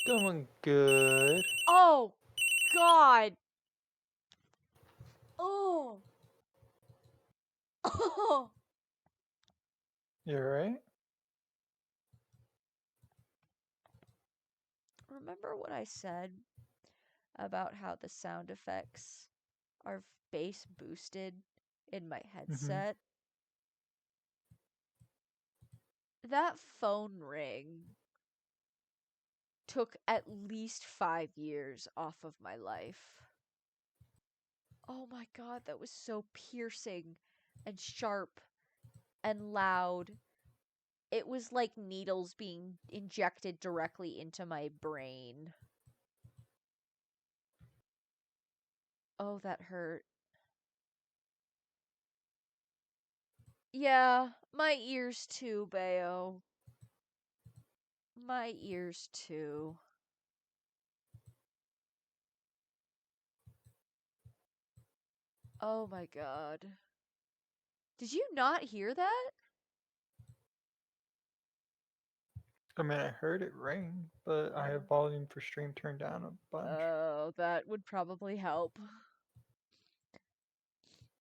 Going good. Oh god. Oh. Oh. You're right. Remember what I said about how the sound effects are bass boosted in my Mm-hmm. headset? That phone ring took at least 5 years off of my life. Oh my god, that was so piercing and sharp and loud. It was like needles being injected directly into my brain. Oh, that hurt. Yeah, my ears too, Bayo. My ears too. Oh my god. Did you not hear that? I mean, I heard it ring, but I have volume for stream turned down a bunch. Oh, that would probably help.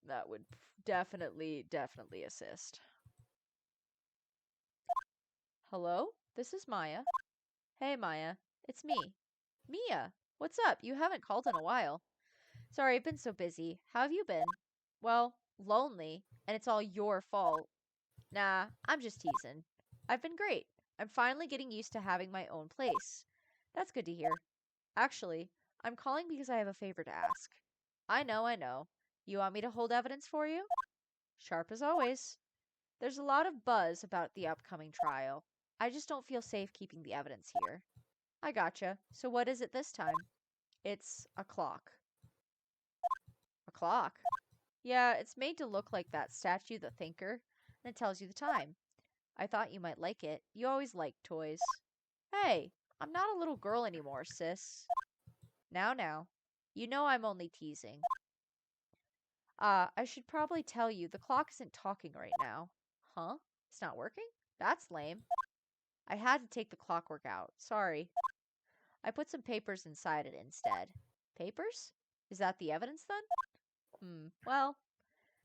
That would definitely assist. Hello? This is Maya. Hey, Maya. It's me. Mia, what's up? You haven't called in a while. Sorry, I've been so busy. How have you been? Well, lonely, and it's all your fault. Nah, I'm just teasing. I've been great. I'm finally getting used to having my own place. That's good to hear. Actually, I'm calling because I have a favor to ask. I know, I know. You want me to hold evidence for you? Sharp as always. There's a lot of buzz about the upcoming trial. I just don't feel safe keeping the evidence here. I gotcha. So what is it this time? It's a clock. A clock? Yeah, it's made to look like that statue, the Thinker. and it tells you the time. I thought you might like it. You always liked toys. Hey, I'm not a little girl anymore, sis. Now. You know I'm only teasing. I should probably tell you, the clock isn't talking right now. Huh? It's not working? That's lame. I had to take the clockwork out. Sorry. I put some papers inside it instead. Papers? Is that the evidence then? Well,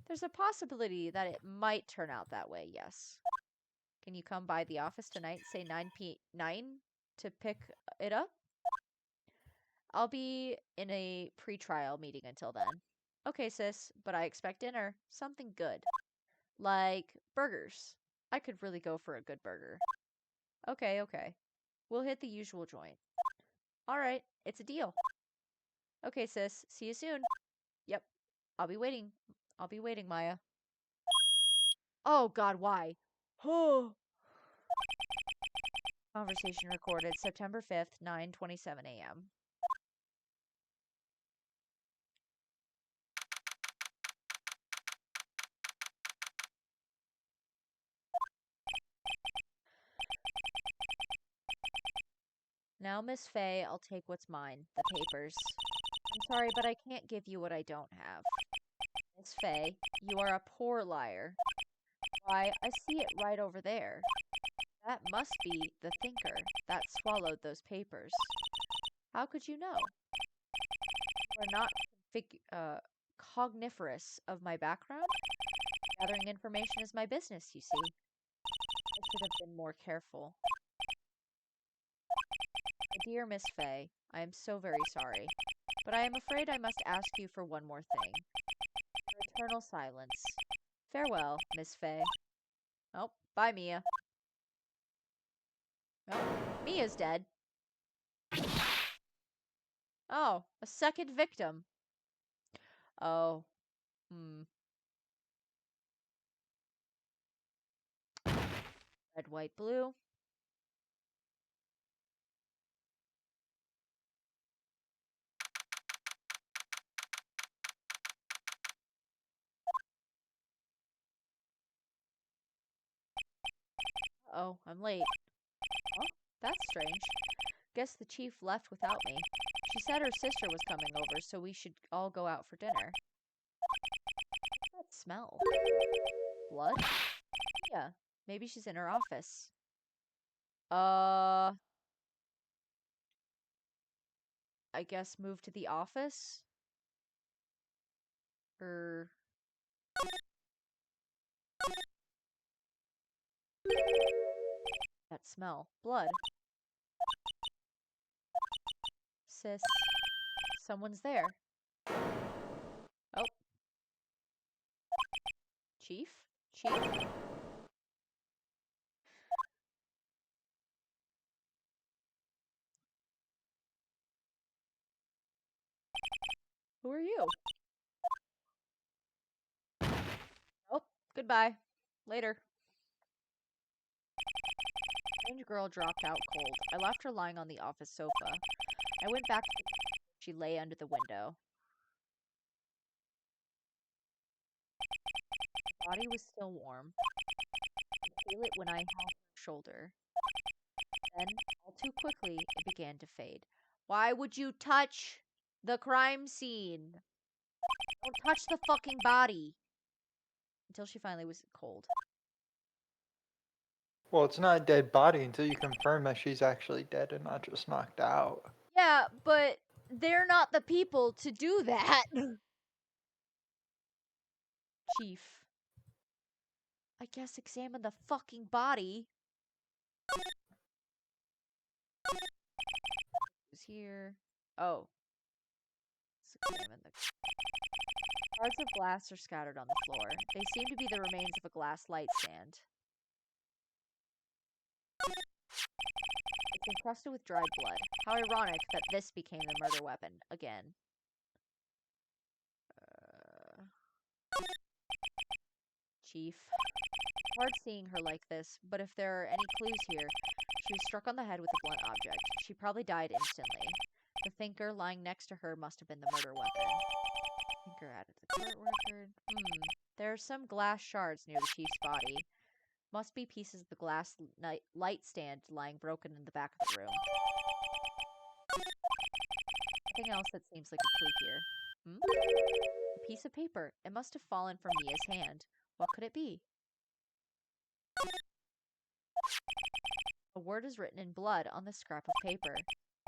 there's a possibility that it might turn out that way, yes. Can you come by the office tonight, say 9 to pick it up? I'll be in a pre-trial meeting until then. Okay, sis, but I expect dinner. Something good. Like burgers. I could really go for a good burger. Okay. We'll hit the usual joint. Alright, it's a deal. Okay, sis, see you soon. Yep, I'll be waiting. Maya. Oh god, why? Conversation recorded September 5th, 9:27 a.m. Now, Miss Fay, I'll take what's mine, the papers. I'm sorry, but I can't give you what I don't have. Miss Fay, you are a poor liar. Why, I see it right over there. That must be the thinker that swallowed those papers. How could you know? You are not cogniferous of my background? Gathering information is my business, you see. I should have been more careful. My dear Miss Fay, I am so very sorry, but I am afraid I must ask you for one more thing. Your eternal silence. Farewell, Miss Fay. Oh, bye, Mia. Oh, Mia's dead. Oh, a second victim. Oh. Red, white, blue. Oh, I'm late. Oh, that's strange. Guess the chief left without me. She said her sister was coming over, so we should all go out for dinner. What's that smell? Blood? Yeah, maybe she's in her office. I guess move to the office? Or... that smell. Blood. Sis. Someone's there. Oh. Chief? Chief? Who are you? Oh, goodbye. Later. Strange girl dropped out cold. I left her lying on the office sofa. I went back to she lay under the window. Her body was still warm. I could feel it when I held her shoulder. Then, all too quickly, it began to fade. Why would you touch the crime scene? Don't touch the fucking body. Until she finally was cold. Well, it's not a dead body until you confirm that she's actually dead and not just knocked out. Yeah, but they're not the people to do that. Chief. I guess examine the fucking body. Who's here? Oh. Let's examine the... Shards of glass are scattered on the floor. They seem to be the remains of a glass light stand. It's encrusted with dried blood. How ironic that this became the murder weapon again. Chief. Hard seeing her like this, but if there are any clues here, she was struck on the head with a blunt object. She probably died instantly. The thinker lying next to her must have been the murder weapon. Thinker added to the court record. There are some glass shards near the chief's body. Must be pieces of the glass light stand lying broken in the back of the room. Nothing else that seems like a clue here. A piece of paper. It must have fallen from Mia's hand. What could it be? A word is written in blood on the scrap of paper.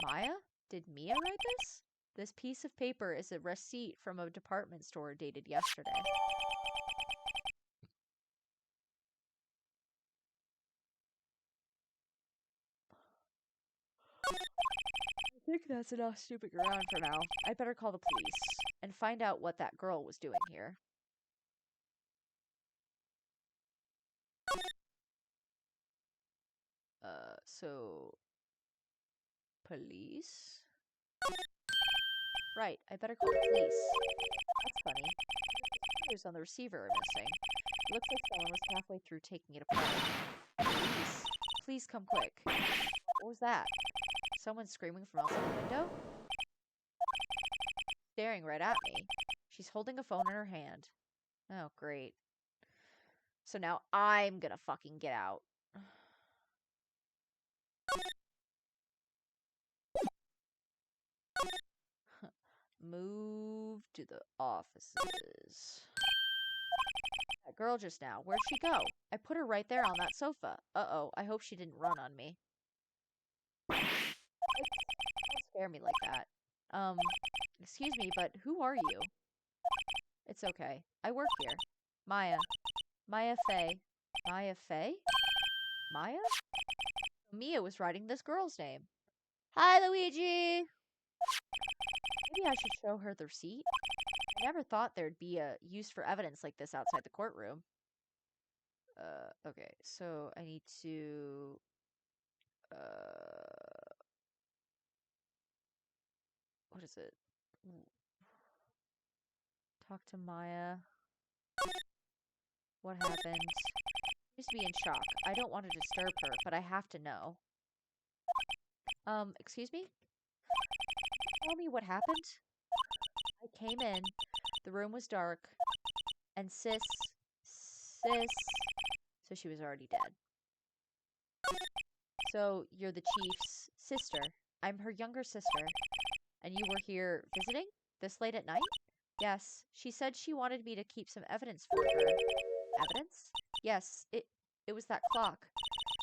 Maya? Did Mia write this? This piece of paper is a receipt from a department store dated yesterday. I think that's enough snooping around for now. I better call the police and find out what that girl was doing here. So... Police? Right, I better call the police. That's funny. The fingers on the receiver are missing. It looks like someone was halfway through taking it apart. Police! Please come quick. What was that? Someone screaming from outside the window? Staring right at me. She's holding a phone in her hand. Oh, great. So now I'm gonna fucking get out. Move to the offices. That girl just now, where'd she go? I put her right there on that sofa. Uh-oh, I hope she didn't run on me. Don't scare me like that. Excuse me, but who are you? It's okay. I work here. Maya. Maya Fey. Maya Fey? Maya? Mia was writing this girl's name. Hi, Luigi! Maybe I should show her the receipt. I never thought there'd be a use for evidence like this outside the courtroom. Okay, so I need to... What is it? Talk to Maya. What happened? Seems to be in shock. I don't want to disturb her, but I have to know. Excuse me? Tell me what happened? I came in, the room was dark, and sis, so she was already dead. So, you're the chief's sister. I'm her younger sister. And you were here visiting? This late at night? Yes. She said she wanted me to keep some evidence for her. Evidence? Yes, it was that clock.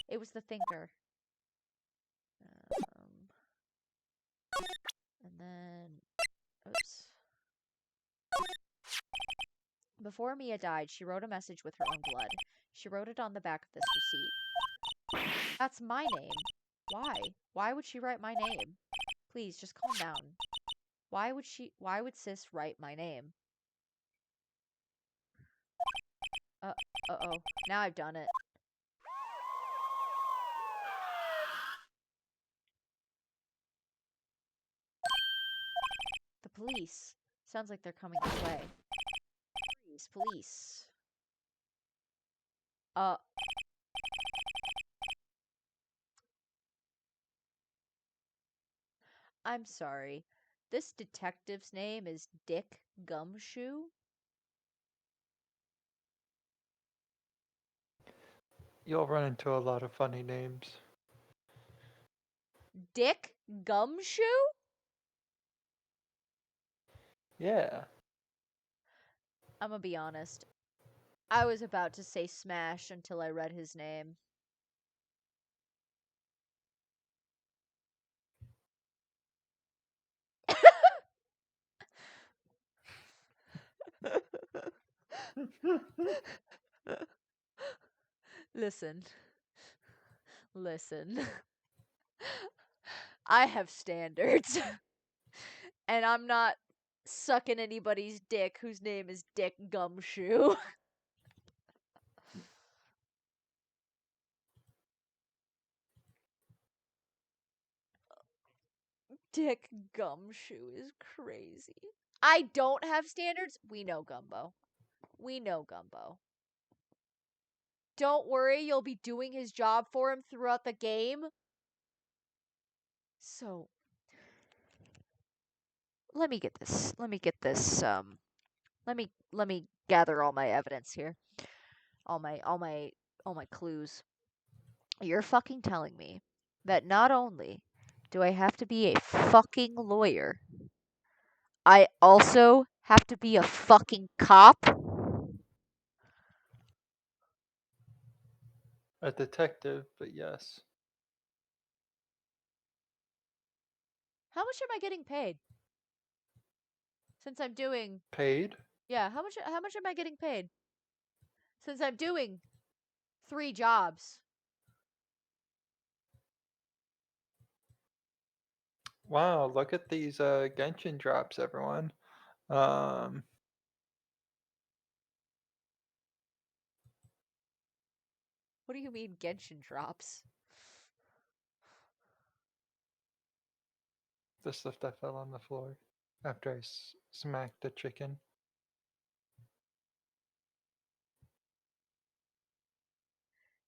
It was the thinker. And then... Oops. Before Mia died, she wrote a message with her own blood. She wrote it on the back of this receipt. That's my name. Why? Why would she write my name? Please, just calm down. Why would sis write my name? Uh-oh. Now I've done it. The police. Sounds like they're coming this way. Police. I'm sorry. This detective's name is Dick Gumshoe? You'll run into a lot of funny names. Dick Gumshoe? Yeah. I'm gonna be honest. I was about to say Smash until I read his name. Listen. Listen. I have standards. And I'm not sucking anybody's dick whose name is Dick Gumshoe. Dick Gumshoe is crazy. I don't have standards. We know Gumbo. We know Gumbo. Don't worry, you'll be doing his job for him throughout the game. So, let me get this. Let me gather all my evidence here. All my clues. You're fucking telling me that not only do I have to be a fucking lawyer, I also have to be a fucking cop? A detective, but yes. How much am I getting paid? Since I'm doing Paid? Yeah, how much am I getting paid? Since I'm doing 3 jobs. Wow, look at these Genshin drops, everyone. Um, What do you mean Genshin drops? the stuff that fell on the floor after I smacked the chicken.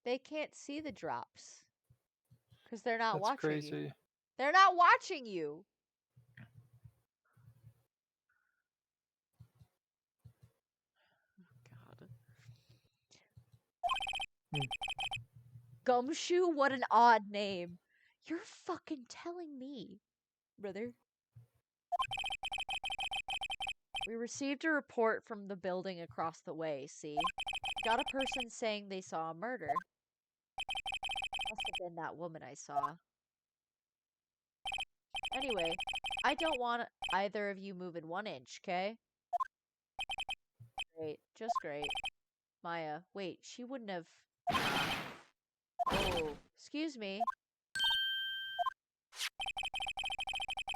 They can't see the drops cuz they're not That's watching you. crazy. They're not watching you. God. Hmm. Gumshoe, what an odd name. You're fucking telling me, brother. We received a report from the building across the way, see? Got a person saying they saw a murder. Must have been that woman I saw. Anyway, I don't want either of you moving 1 inch, okay? Great, just great. Maya, wait, she wouldn't have... Oh, excuse me.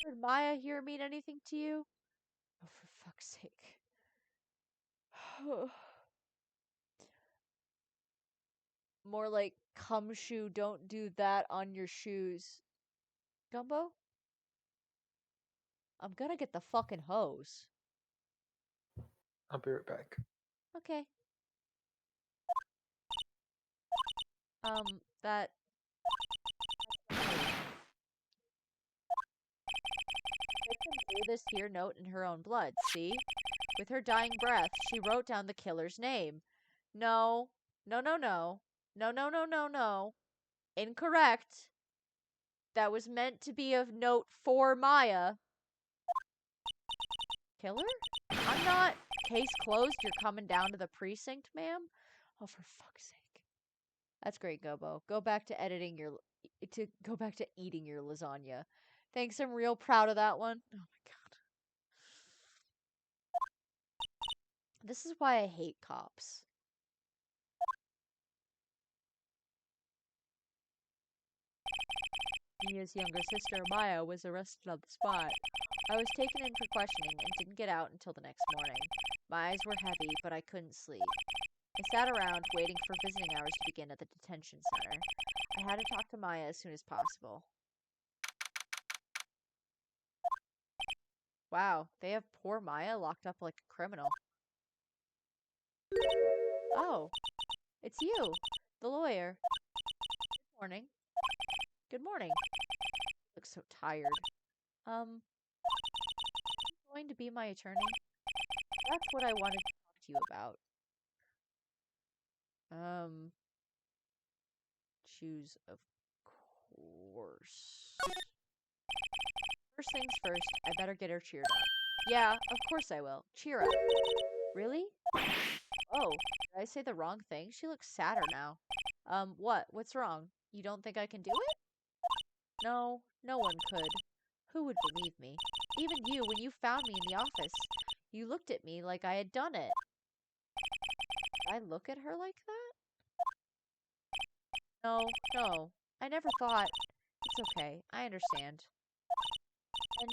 Did Maya here mean anything to you? Oh, for fuck's sake. More like, come shoe, don't do that on your shoes. Gumbo? I'm gonna get the fucking hose. I'll be right back. Okay. That... Victim drew this here note in her own blood, see? With her dying breath, she wrote down the killer's name. No. No, no, no. No, no, no, no, no. Incorrect. That was meant to be of note for Maya. Killer? I'm not. Case closed. You're coming down to the precinct, ma'am? Oh, for fuck's sake. That's great, Gobo. Go back to go back to eating your lasagna. Thanks, I'm real proud of that one. Oh my god. This is why I hate cops. Mia's younger sister, Maya, was arrested on the spot. I was taken in for questioning and didn't get out until the next morning. My eyes were heavy, but I couldn't sleep. I sat around waiting for visiting hours to begin at the detention center. I had to talk to Maya as soon as possible. Wow, they have poor Maya locked up like a criminal. Oh, it's you, the lawyer. Good morning. Good morning. You look so tired. Going to be my attorney? That's what I wanted to talk to you about. Choose, of course. First things first, I better get her cheered up. Yeah, of course I will. Cheer up. Really? Oh, did I say the wrong thing? She looks sadder now. What? What's wrong? You don't think I can do it? No, no one could. Who would believe me? Even you, when you found me in the office. You looked at me like I had done it. Did I look at her like that? No, no. I never thought. It's okay. I understand. And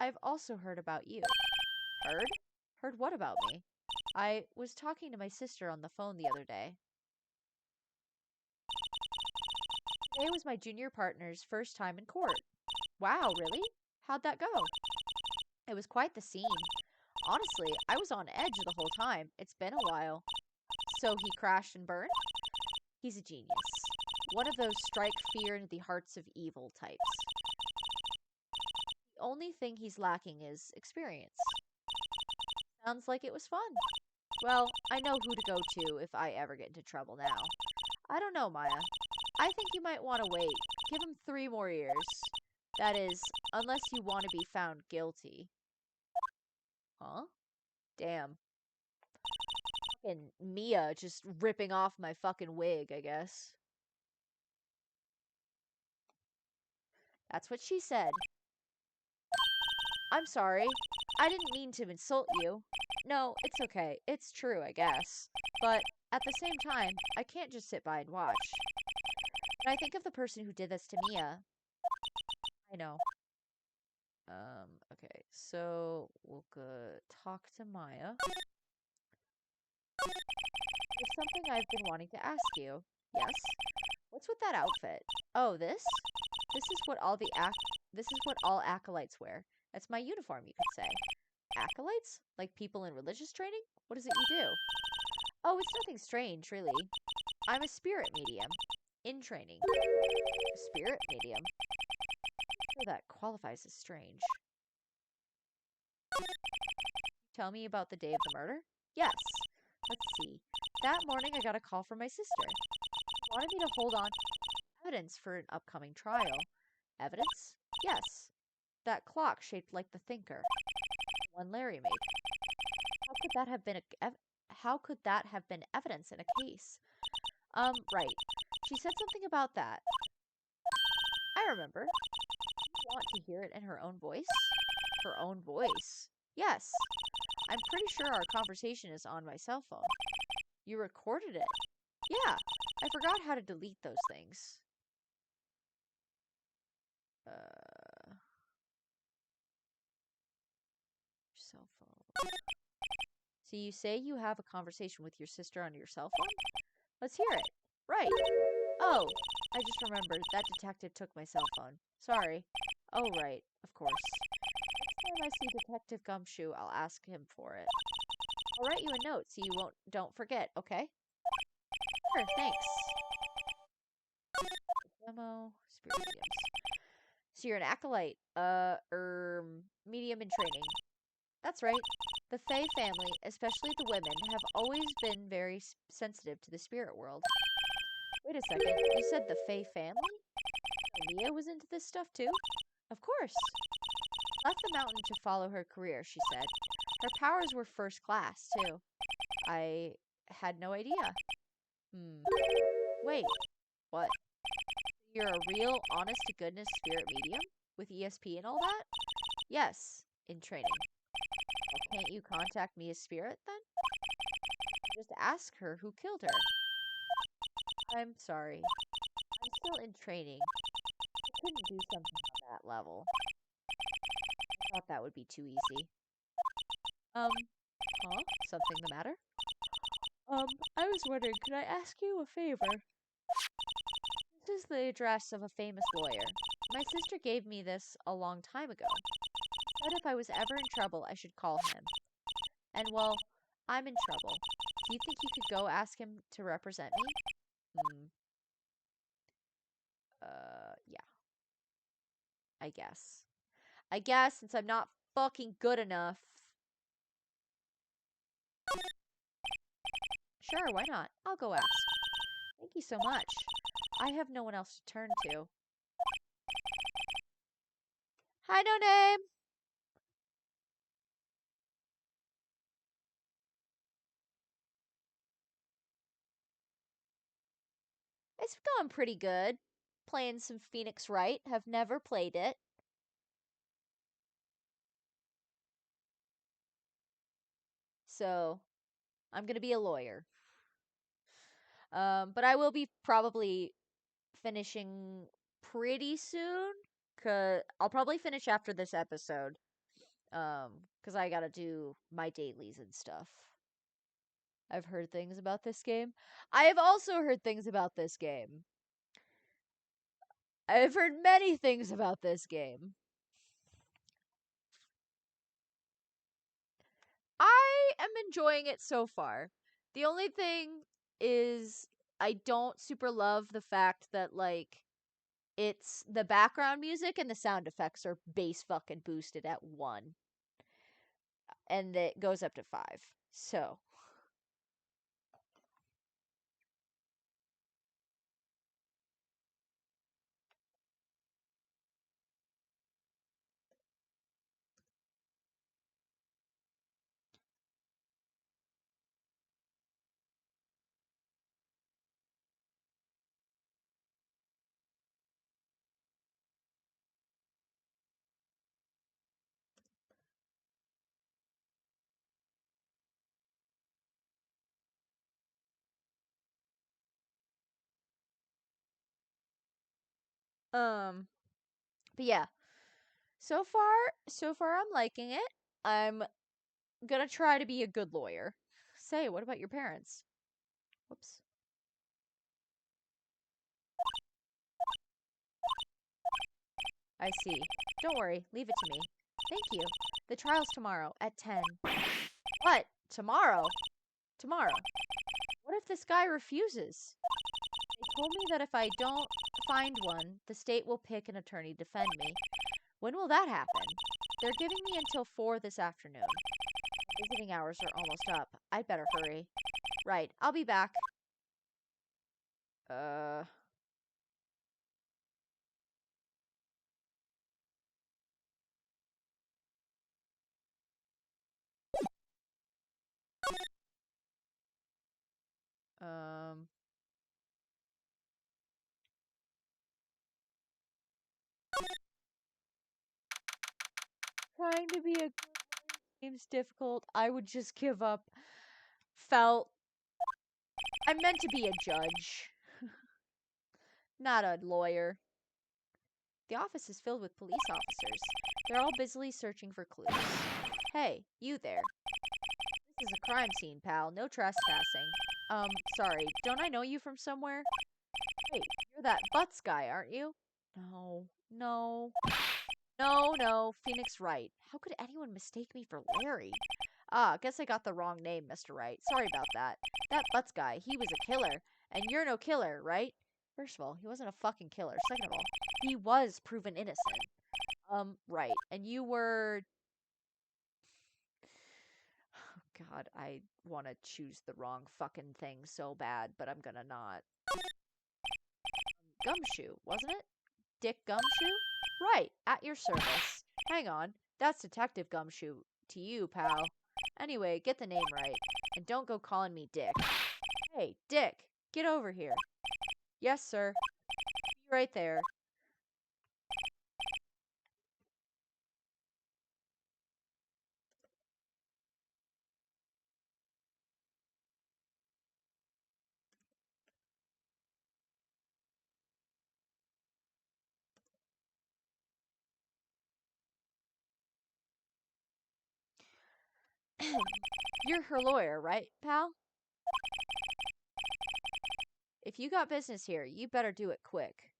I've also heard about you. Heard? Heard what about me? I was talking to my sister on the phone the other day. Today was my junior partner's first time in court. Wow, really? How'd that go? It was quite the scene. Honestly, I was on edge the whole time. It's been a while. So he crashed and burned? He's a genius. One of those strike fear into the hearts of evil types. The only thing he's lacking is experience. Sounds like it was fun. Well, I know who to go to if I ever get into trouble now. I don't know, Maya. I think you might want to wait. Give him 3 more years. That is, unless you want to be found guilty. Huh? Damn. Fucking Mia just ripping off my fucking wig, I guess. That's what she said. I'm sorry. I didn't mean to insult you. No, it's okay. It's true, I guess. But at the same time, I can't just sit by and watch. When I think of the person who did this to Mia, I know. Okay, so we'll go talk to Maya. There's something I've been wanting to ask you. Yes? What's with that outfit? Oh, this? This is what all acolytes wear. That's my uniform, you could say. Acolytes? Like people in religious training? What is it you do? Oh, it's nothing strange, really. I'm a spirit medium. In training. Spirit medium? Oh, that qualifies as strange. Tell me about the day of the murder? Yes. Let's see. That morning I got a call from my sister. She wanted me to hold on to evidence for an upcoming trial. Evidence? Yes. That clock shaped like the thinker. One Larry made. How could that have been evidence in a case? Right. She said something about that. I remember. You want to hear it in her own voice? Her own voice? Yes. I'm pretty sure our conversation is on my cell phone. You recorded it? Yeah. I forgot how to delete those things. Cell phone. So you say you have a conversation with your sister on your cell phone? Let's hear it. Right. Oh, I just remembered. That detective took my cell phone. Sorry. Oh, right. Of course. Next time I see Detective Gumshoe, I'll ask him for it. I'll write you a note so you don't forget, okay? Sure, thanks. Demo, spirit mediums. So you're an acolyte, medium in training. That's right. The Fae family, especially the women, have always been very sensitive to the spirit world. Wait a second, you said the Fae family? Mia was into this stuff too? Of course. Left the mountain to follow her career, she said. Her powers were first class, too. I had no idea. Wait, what? You're a real, honest-to-goodness spirit medium? With ESP and all that? Yes, in training. Well, can't you contact Mia's spirit, then? Just ask her who killed her. I'm sorry. I'm still in training. I couldn't do something on that level. I thought that would be too easy. Huh? Something the matter? I was wondering, could I ask you a favor? This is the address of a famous lawyer. My sister gave me this a long time ago. Said if I was ever in trouble, I should call him. And, well, I'm in trouble. Do you think you could go ask him to represent me? Yeah. I guess. Since I'm not fucking good enough. Sure, why not? I'll go ask. Thank you so much. I have no one else to turn to. Hi, No Name! It's going pretty good. Playing some Phoenix Wright. Have never played it. So, I'm gonna be a lawyer. But I will be probably finishing pretty soon. Cause I'll probably finish after this episode. Cause I gotta do my dailies and stuff. I've heard things about this game. I have also heard things about this game. I've heard many things about this game. I am enjoying it so far. The only thing is I don't super love the fact that like it's the background music and the sound effects are bass fucking boosted at 1. and it goes up to 5. So, but yeah. So far I'm liking it. I'm gonna try to be a good lawyer. Say, what about your parents? Whoops. I see. Don't worry, leave it to me. Thank you. The trial's tomorrow at 10. What? Tomorrow? Tomorrow. What if this guy refuses? They told me that if I don't find one, the state will pick an attorney to defend me. When will that happen? They're giving me until 4 this afternoon. Visiting hours are almost up. I'd better hurry. Right, I'll be back. Uh... Um... Trying to be a good seems difficult. I would just give up. Felt I'm meant to be a judge, not a lawyer. The office is filled with police officers. They're all busily searching for clues. Hey, you there. This is a crime scene, pal. No trespassing. Sorry. Don't I know you from somewhere? Wait, you're that Butts guy, aren't you? No. No. No. Phoenix Wright. How could anyone mistake me for Larry? Ah, guess I got the wrong name, Mr. Wright. Sorry about that. That Butts guy, he was a killer. And you're no killer, right? First of all, he wasn't a fucking killer. Second of all, he was proven innocent. Right. And you were... God, I want to choose the wrong fucking thing so bad, but I'm gonna not. Gumshoe, wasn't it? Dick Gumshoe? Right, at your service. Hang on, that's Detective Gumshoe to you, pal. Anyway, get the name right, and don't go calling me Dick. Hey, Dick, get over here. Yes, sir. Be right there. You're her lawyer, right, pal? If you got business here, you better do it quick.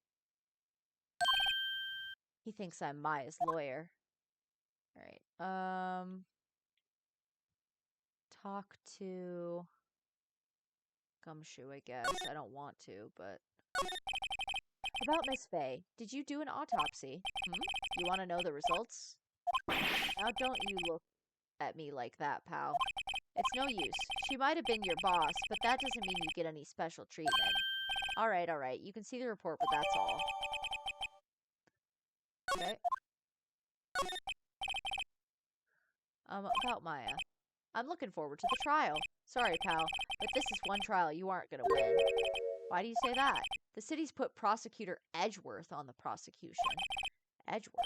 He thinks I'm Maya's lawyer. Alright, talk to Gumshoe, I guess. I don't want to, but... About Miss Faye, did you do an autopsy? You want to know the results? Now don't you look at me like that, pal. It's no use. She might have been your boss, but that doesn't mean you get any special treatment. Alright. You can see the report, but that's all. Okay. About Maya. I'm looking forward to the trial. Sorry, pal, but this is one trial you aren't gonna win. Why do you say that? The city's put Prosecutor Edgeworth on the prosecution. Edgeworth?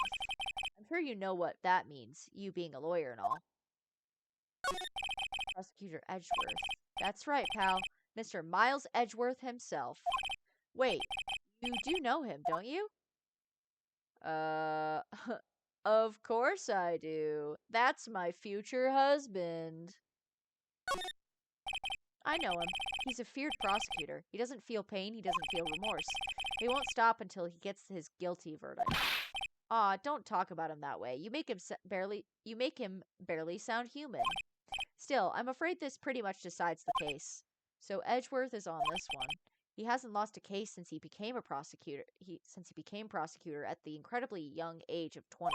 I'm sure you know what that means, you being a lawyer and all. Prosecutor Edgeworth. That's right, pal. Mr. Miles Edgeworth himself. Wait, you do know him, don't you? Of course I do. That's my future husband. I know him. He's a feared prosecutor. He doesn't feel pain, he doesn't feel remorse. He won't stop until he gets his guilty verdict. Aw, don't talk about him that way. You make him barely sound human. Still, I'm afraid this pretty much decides the case. So Edgeworth is on this one. He hasn't lost a case since he became a prosecutor. Since he became prosecutor at the incredibly young age of 20.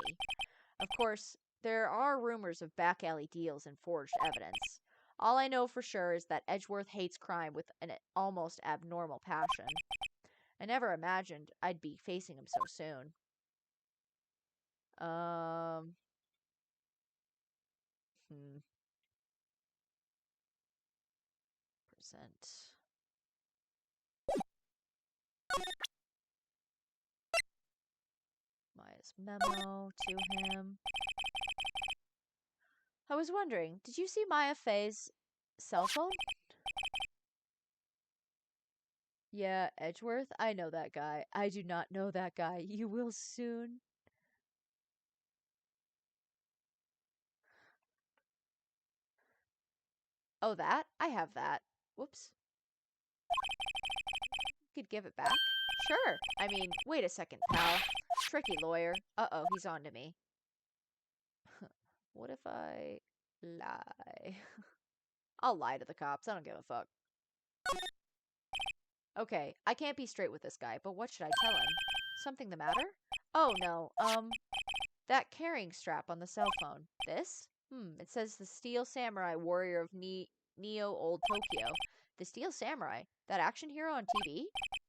Of course, There are rumors of back alley deals and forged evidence. All I know for sure is that Edgeworth hates crime with an almost abnormal passion. I never imagined I'd be facing him so soon. Um. Percent. Maya's memo to him. I was wondering, did you see Maya Fey's cell phone? Yeah, Edgeworth, I know that guy. I do not know that guy. You will soon. Oh, that? I have that. Whoops. Could give it back? Sure. I mean, wait a second, pal. Tricky lawyer. Uh-oh, he's on to me. What if I lie? I'll lie to the cops. I don't give a fuck. Okay, I can't be straight with this guy, but what should I tell him? Something the matter? Oh, no. That carrying strap on the cell phone. This? It says the Steel Samurai Warrior of Neo Old Tokyo. The Steel Samurai? That action hero on TV?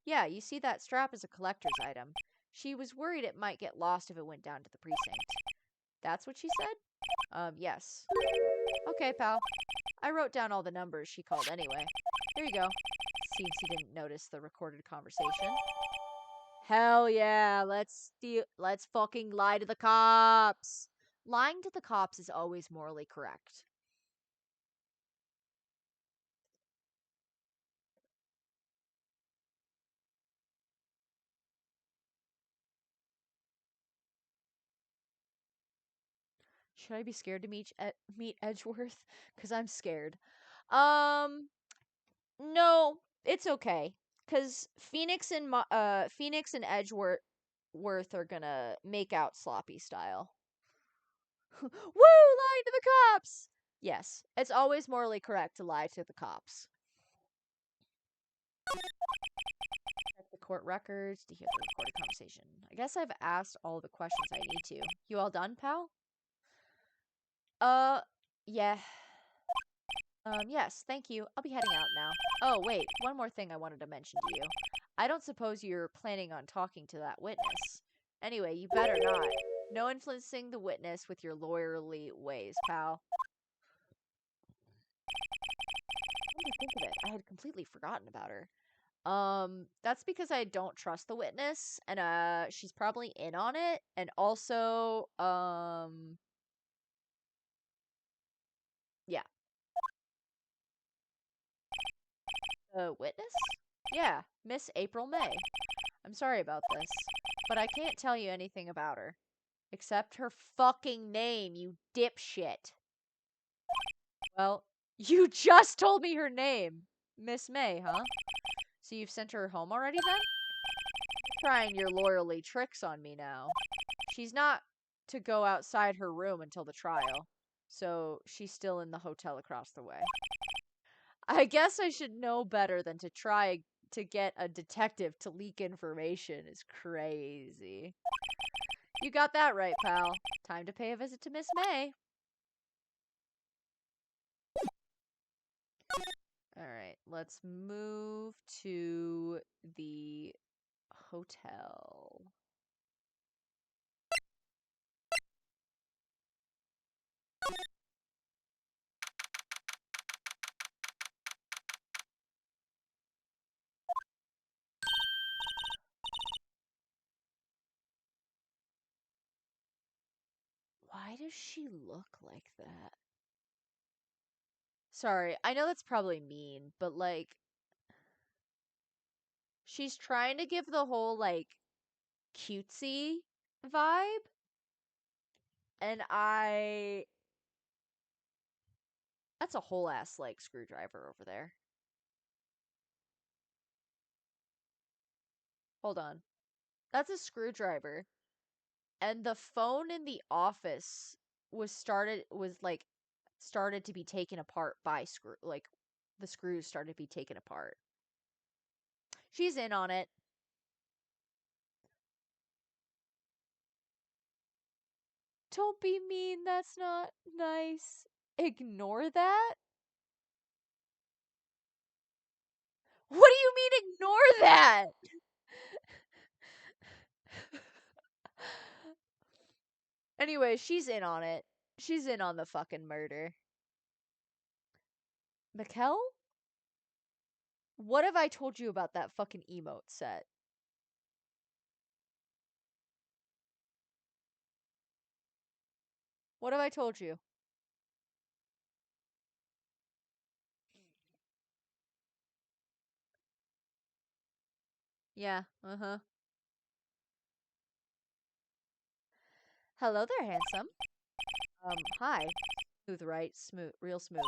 Yeah, you see that strap is a collector's item. She was worried it might get lost if it went down to the precinct. That's what she said? Yes. Okay, pal. I wrote down all the numbers she called anyway. Here you go. Seems he didn't notice the recorded conversation. Hell yeah, let's fucking lie to the cops. Lying to the cops is always morally correct. Should I be scared to meet Edgeworth? Cuz I'm scared. No, it's okay. Cuz Phoenix and Edgeworth are going to make out sloppy style. Woo, lying to the cops. Yes, it's always morally correct to lie to the cops. Check the court records to hear the recorded conversation. I guess I've asked all the questions I need to. You all done, pal? Yeah. Yes, thank you. I'll be heading out now. Oh, wait, one more thing I wanted to mention to you. I don't suppose you're planning on talking to that witness. Anyway, you better not. No influencing the witness with your lawyerly ways, pal. Come to think of it, I had completely forgotten about her. That's because I don't trust the witness, and she's probably in on it, and also, yeah. The witness? Yeah, Miss April May. I'm sorry about this, but I can't tell you anything about her. Except her fucking name, you dipshit. Well, you just told me her name. Miss May, huh? So you've sent her home already then? Trying your lawyerly tricks on me now. She's not to go outside her room until the trial, so she's still in the hotel across the way. I guess I should know better than to try to get a detective to leak information is crazy. You got that right, pal. Time to pay a visit to Miss May. Alright, let's move to the hotel. Why does she look like that? Sorry, I know that's probably mean, but like, she's trying to give the whole like cutesy vibe, and that's a whole ass like screwdriver over there. Hold on. That's a screwdriver. And the phone in the office started to be taken apart by the screws started to be taken apart. She's in on it. Don't be mean. That's not nice. Ignore that? What do you mean ignore that? Anyway, she's in on it. She's in on the fucking murder. Mikkel? What have I told you about that fucking emote set? What have I told you? Yeah, uh-huh. Hello there, handsome. Hi. Smooth, right? Smooth, real smooth.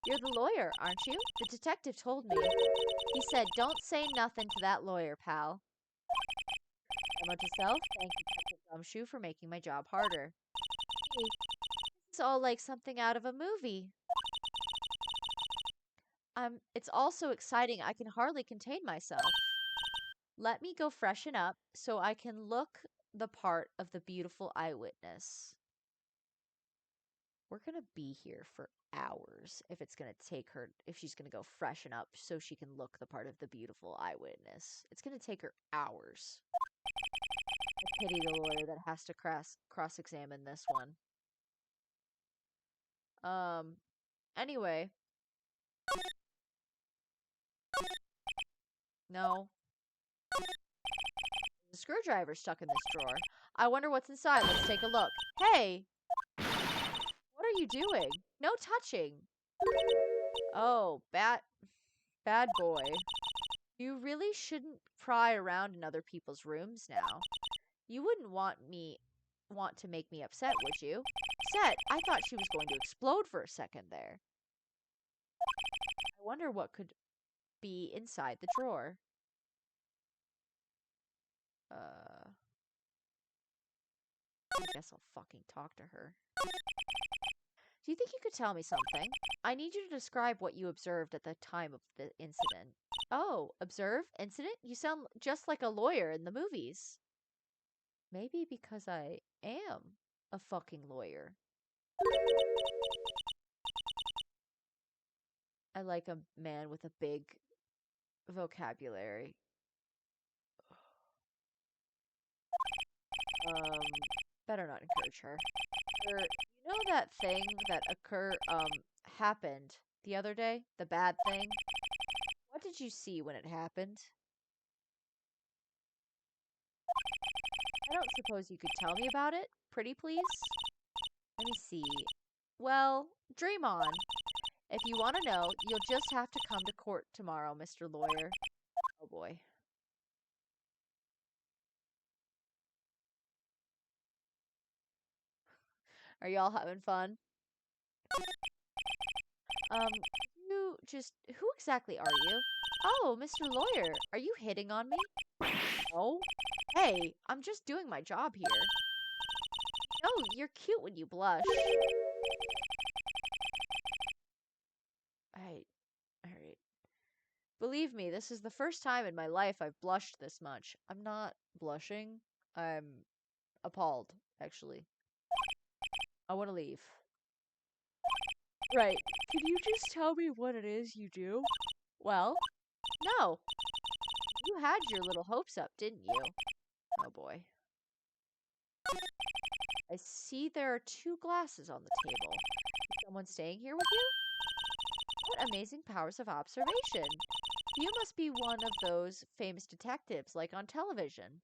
You're the lawyer, aren't you? The detective told me. He said, don't say nothing to that lawyer, pal. Note to self, thank you, Detective Gumshoe, for making my job harder. Hey, this is all like something out of a movie. It's all so exciting I can hardly contain myself. Let me go freshen up so I can look the part of the beautiful eyewitness. We're gonna be here for hours if it's gonna take her, if she's gonna go freshen up so she can look the part of the beautiful eyewitness. It's gonna take her hours. I pity the lawyer that has to cross-examine this one. Anyway. No. There's a screwdriver stuck in this drawer. I wonder what's inside. Let's take a look. Hey! What are you doing? No touching. Oh, bad boy. You really shouldn't pry around in other people's rooms now. You wouldn't want to make me upset, would you? Upset? I thought she was going to explode for a second there. I wonder what could be inside the drawer. I guess I'll fucking talk to her. Do you think you could tell me something? I need you to describe what you observed at the time of the incident. Oh, observe? Incident? You sound just like a lawyer in the movies. Maybe because I am a fucking lawyer. I like a man with a big vocabulary. Better not encourage her. You know that thing that happened the other day? The bad thing? What did you see when it happened? I don't suppose you could tell me about it? Pretty please? Let me see. Well, dream on. If you want to know, you'll just have to come to court tomorrow, Mr. Lawyer. Oh boy. Are y'all having fun? Who exactly are you? Oh, Mr. Lawyer, are you hitting on me? No. Hey, I'm just doing my job here. No, you're cute when you blush. Alright. Believe me, this is the first time in my life I've blushed this much. I'm not blushing. I'm appalled, actually. I want to leave. Right. Can you just tell me what it is you do? Well, no. You had your little hopes up, didn't you? Oh boy. I see there are 2 glasses on the table. Is someone staying here with you? What amazing powers of observation. You must be one of those famous detectives, like on television.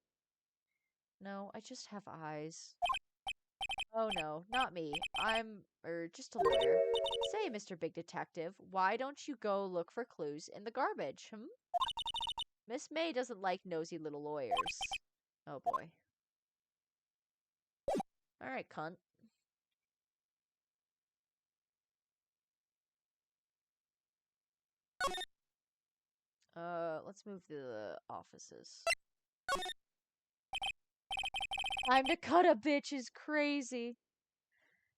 No, I just have eyes. Oh no, not me. I'm, just a lawyer. Say, Mr. Big Detective, why don't you go look for clues in the garbage, Miss May doesn't like nosy little lawyers. Oh boy. Alright, cunt. Let's move to the offices. Time to cut a bitch is crazy.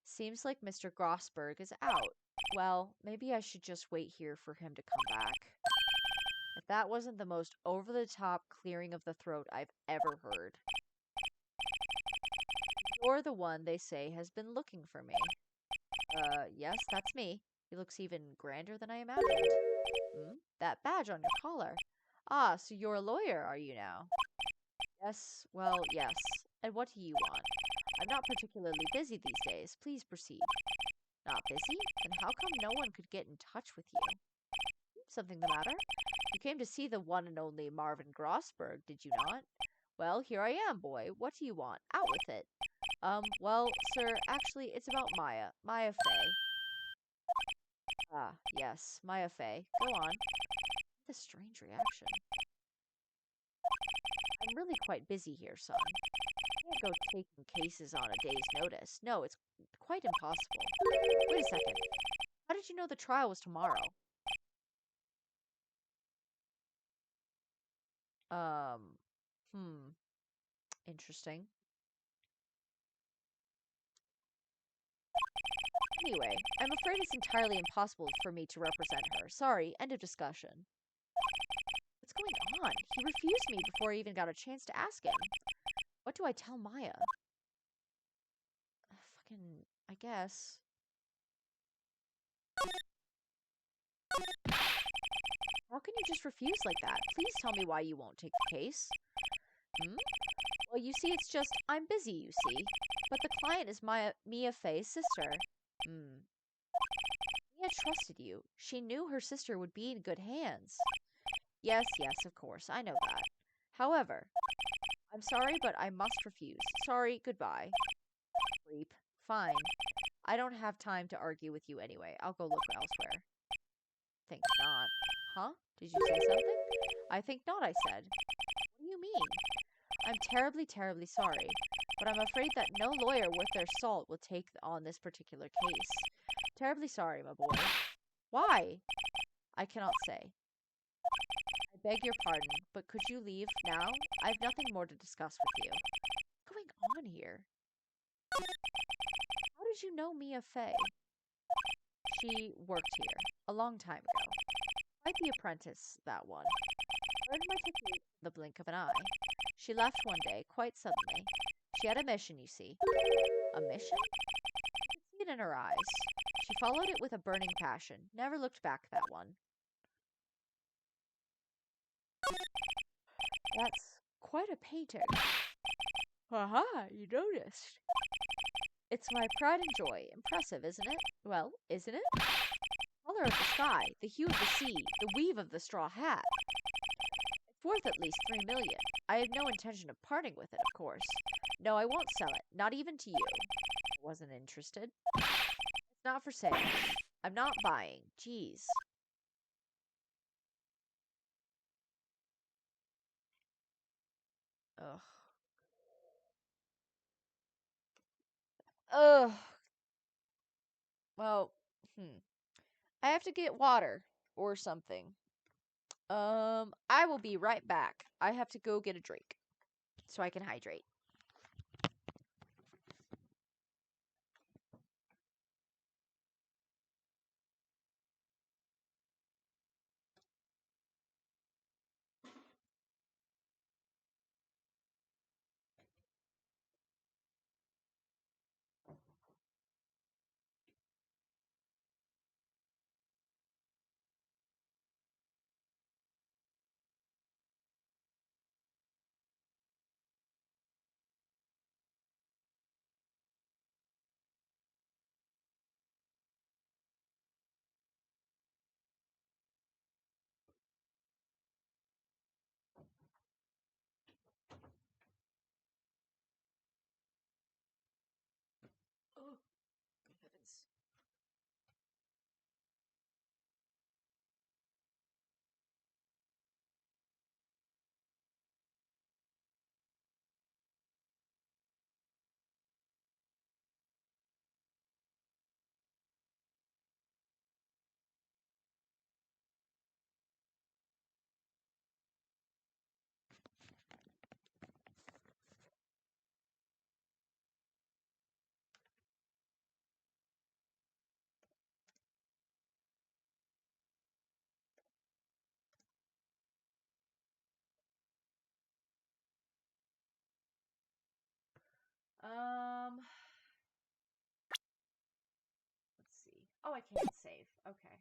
Seems like Mr. Grossberg is out. Well, maybe I should just wait here for him to come back. If that wasn't the most over-the-top clearing of the throat I've ever heard. You're the one they say has been looking for me. Yes, that's me. He looks even grander than I imagined. Hmm? That badge on your collar. Ah, so you're a lawyer, are you now? Yes, well, yes. And what do you want? I'm not particularly busy these days. Please proceed. Not busy? Then how come no one could get in touch with you? Something the matter? You came to see the one and only Marvin Grossberg, did you not? Well, here I am, boy. What do you want? Out with it. Well, sir, actually, it's about Maya. Maya Fey. Ah, yes, Maya Fey. Go on. What a strange reaction. I'm really quite busy here, son. I can't go taking cases on a day's notice. No, it's quite impossible. Wait a second. How did you know the trial was tomorrow? Um, interesting. Anyway, I'm afraid it's entirely impossible for me to represent her. Sorry, end of discussion. What's going on? He refused me before I even got a chance to ask him. What do I tell Maya? Fucking, I guess. How can you just refuse like that? Please tell me why you won't take the case. Hmm? Well, you see, it's just, I'm busy, you see. But the client is Mia Fey's sister. Hmm. Mia trusted you. She knew her sister would be in good hands. Yes, yes, of course, I know that. However, I'm sorry, but I must refuse. Sorry, goodbye. Creep. Fine. I don't have time to argue with you anyway. I'll go look elsewhere. Think not. Huh? Did you say something? I think not, I said. What do you mean? I'm terribly, terribly sorry, but I'm afraid that no lawyer worth their salt will take on this particular case. Terribly sorry, my boy. Why? I cannot say. I beg your pardon, but could you leave now? I have nothing more to discuss with you. What's going on here? How did you know Mia Fey? She worked here a long time ago. Quite the apprentice, that one. Learned my technique in the blink of an eye. She left one day, quite suddenly. She had a mission, you see. A mission? I could see it in her eyes. She followed it with a burning passion. Never looked back, that one. That's quite a painting. Aha, you noticed. It's my pride and joy. Impressive, isn't it? Well, isn't it? The color of the sky, the hue of the sea, the weave of the straw hat. It's worth at least 3 million. I have no intention of parting with it, of course. No, I won't sell it, not even to you. I wasn't interested. It's not for sale. I'm not buying. Jeez. Ugh. Ugh. Well, I have to get water or something. I will be right back. I have to go get a drink so I can hydrate. Oh, good heavens. let's see. Oh, I can't save. Okay.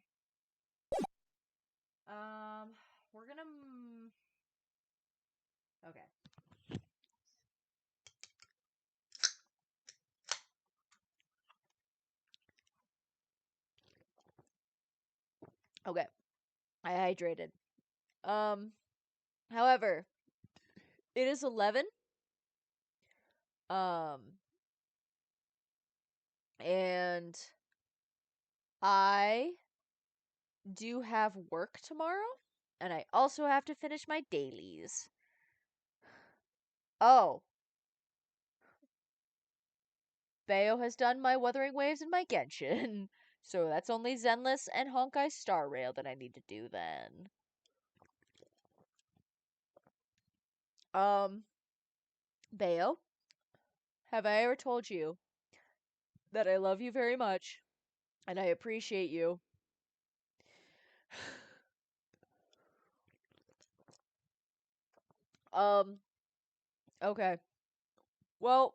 We're gonna. Okay. Okay. I hydrated. However, it is 11. Um, and I do have work tomorrow, and I also have to finish my dailies. Oh, Bayo has done my Wuthering Waves and my Genshin. So that's only Zenless and Honkai Star Rail that I need to do then. Bayo, have I ever told you that I love you very much and I appreciate you? Okay. Well,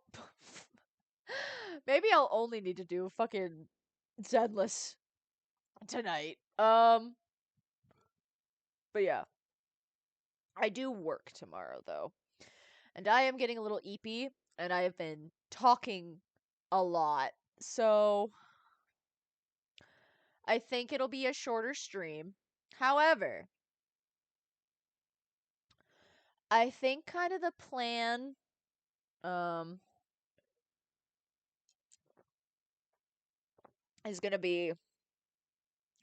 maybe I'll only need to do fucking Zenless tonight. But yeah. I do work tomorrow though. And I am getting a little eepy and I have been talking a lot. So I think it'll be a shorter stream. However, I think kind of the plan um is going to be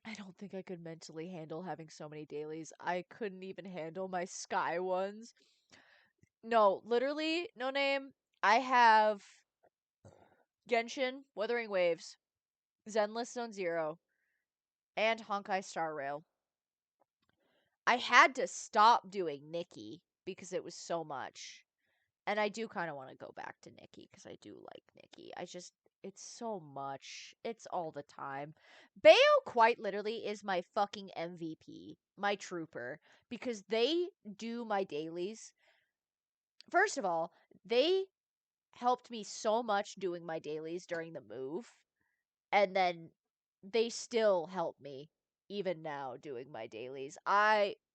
I don't think I could mentally handle having so many dailies. I couldn't even handle my sky ones. No, literally, no name. I have Genshin, Wuthering Waves, Zenless Zone Zero, and Honkai Star Rail. I had to stop doing Nikki because it was so much. And I do kind of want to go back to Nikki because I do like Nikki. It's so much. It's all the time. Bayo quite literally is my fucking MVP, my trooper, because they do my dailies. First of all, they helped me so much doing my dailies during the move, and then they still help me even now doing my dailies.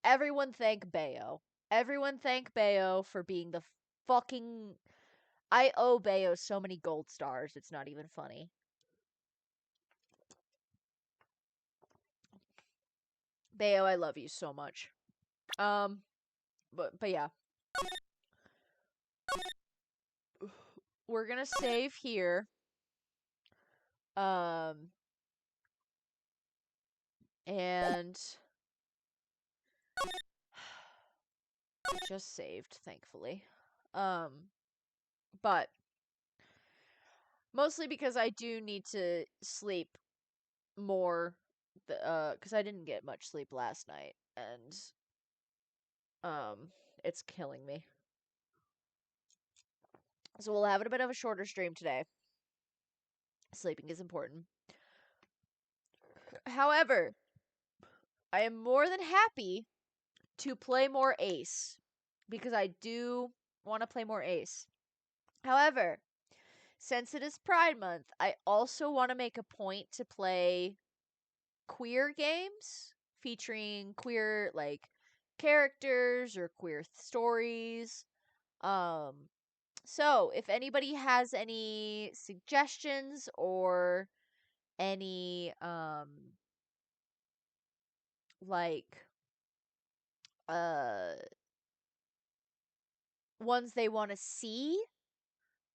Everyone thank Bayo. Everyone thank Bayo for being the fucking I owe Bayo so many gold stars. It's not even funny. Bayo, I love you so much. But yeah. We're gonna save here. Um and just saved, thankfully. But mostly because I do need to sleep more cuz I didn't get much sleep last night and it's killing me. So we'll have a bit of a shorter stream today. Sleeping is important. However, I am more than happy to play more Ace because I do want to play more Ace. However, since it is Pride Month, I also want to make a point to play queer games featuring queer like characters or queer stories. Um so if anybody has any suggestions or any like uh ones they want to see,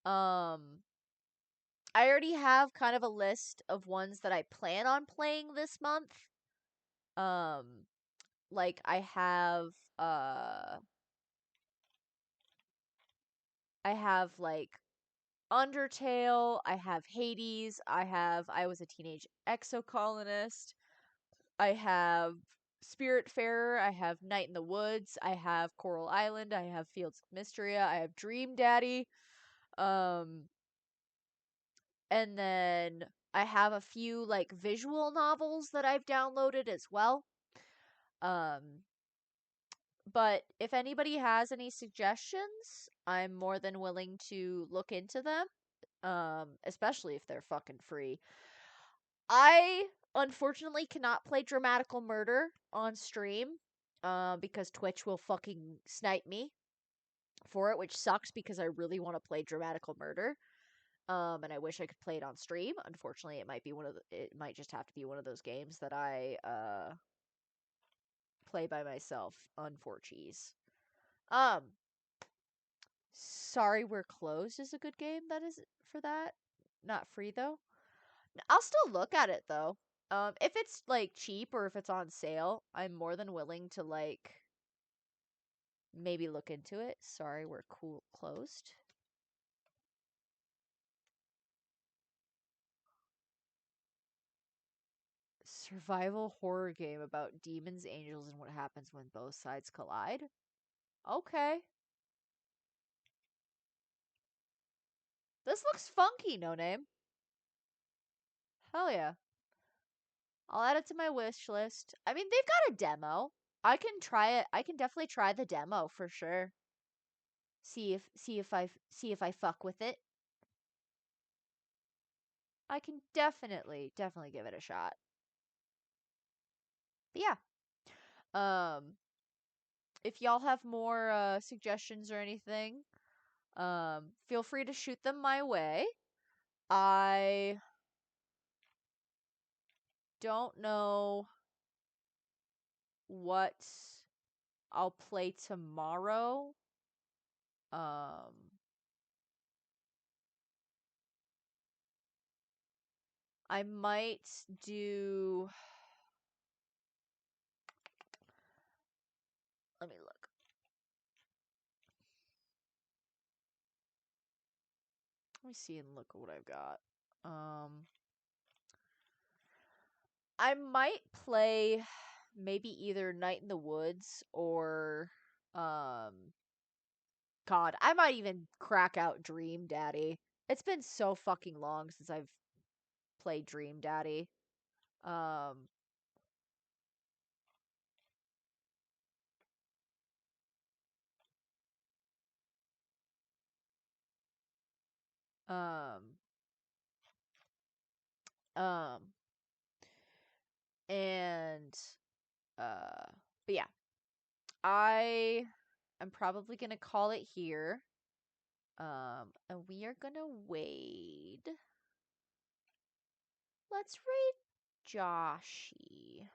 um I already have kind of a list of ones that I plan on playing this month. Um like uh I have like Undertale, I have Hades, I was a teenage exocolonist, I have Spiritfarer, I have Night in the Woods, I have Coral Island, I have Fields of Mysteria, I have Dream Daddy, um and then I have a few like visual novels that I've downloaded as well. Um but if anybody has any suggestions, I'm more than willing to look into them. especially if they're fucking free. I unfortunately cannot play Dramatical Murder on stream, because Twitch will fucking snipe me for it, which sucks because I really want to play Dramatical Murder. And I wish I could play it on stream. Unfortunately, it might just have to be one of those games that I play by myself. Unfortunately. Um, Sorry We're Closed is a good game that is for that. Not free though. I'll still look at it though. If it's like cheap or if it's on sale, I'm more than willing to like maybe look into it. Sorry We're closed. Survival horror game about demons, angels, and what happens when both sides collide. Okay. This looks funky, no name. Hell yeah. I'll add it to my wish list. I mean, they've got a demo. I can try it. I can definitely try the demo for sure. See if I fuck with it. I can definitely give it a shot. But yeah. If y'all have more suggestions or anything, feel free to shoot them my way. I don't know what I'll play tomorrow. I might do. Let me look. Let me see and look at what I've got. I might play maybe either Night in the Woods or God, I might even crack out Dream Daddy. It's been so fucking long since I've played Dream Daddy. Um um um and but yeah. I am probably gonna call it here. And we are gonna wade. Let's rate Joshy.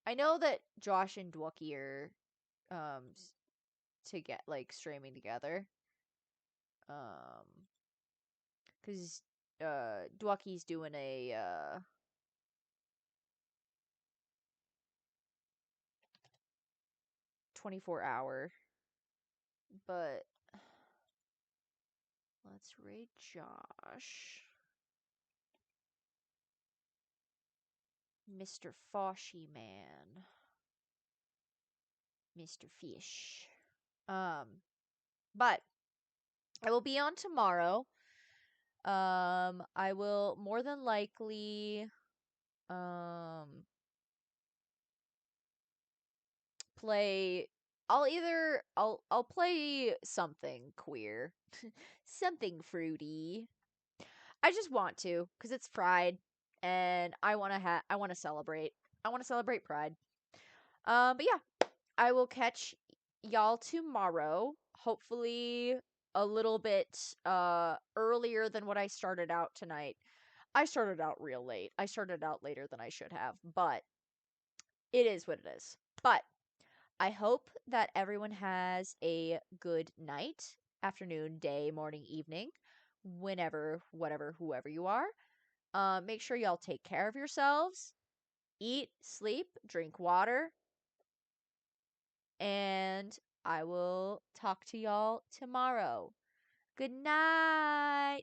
I know that Josh and Dwookie are to get like streaming together. Cause Dwookie's doing a 24-hour. But let's rate Josh. Mr. Foshy Man. Mr. Fish. But I will be on tomorrow. I will more than likely play I'll play something queer. Something fruity. I just want to cuz it's Pride and I want to celebrate. I want to celebrate Pride. But yeah, I will catch y'all tomorrow. Hopefully a little bit earlier than what I started out tonight. I started out real late. I started out later than I should have, but it is what it is. But I hope that everyone has a good night, afternoon, day, morning, evening, whenever, whatever, whoever you are. Make sure y'all take care of yourselves. Eat, sleep, drink water, and I will talk to y'all tomorrow. Good night.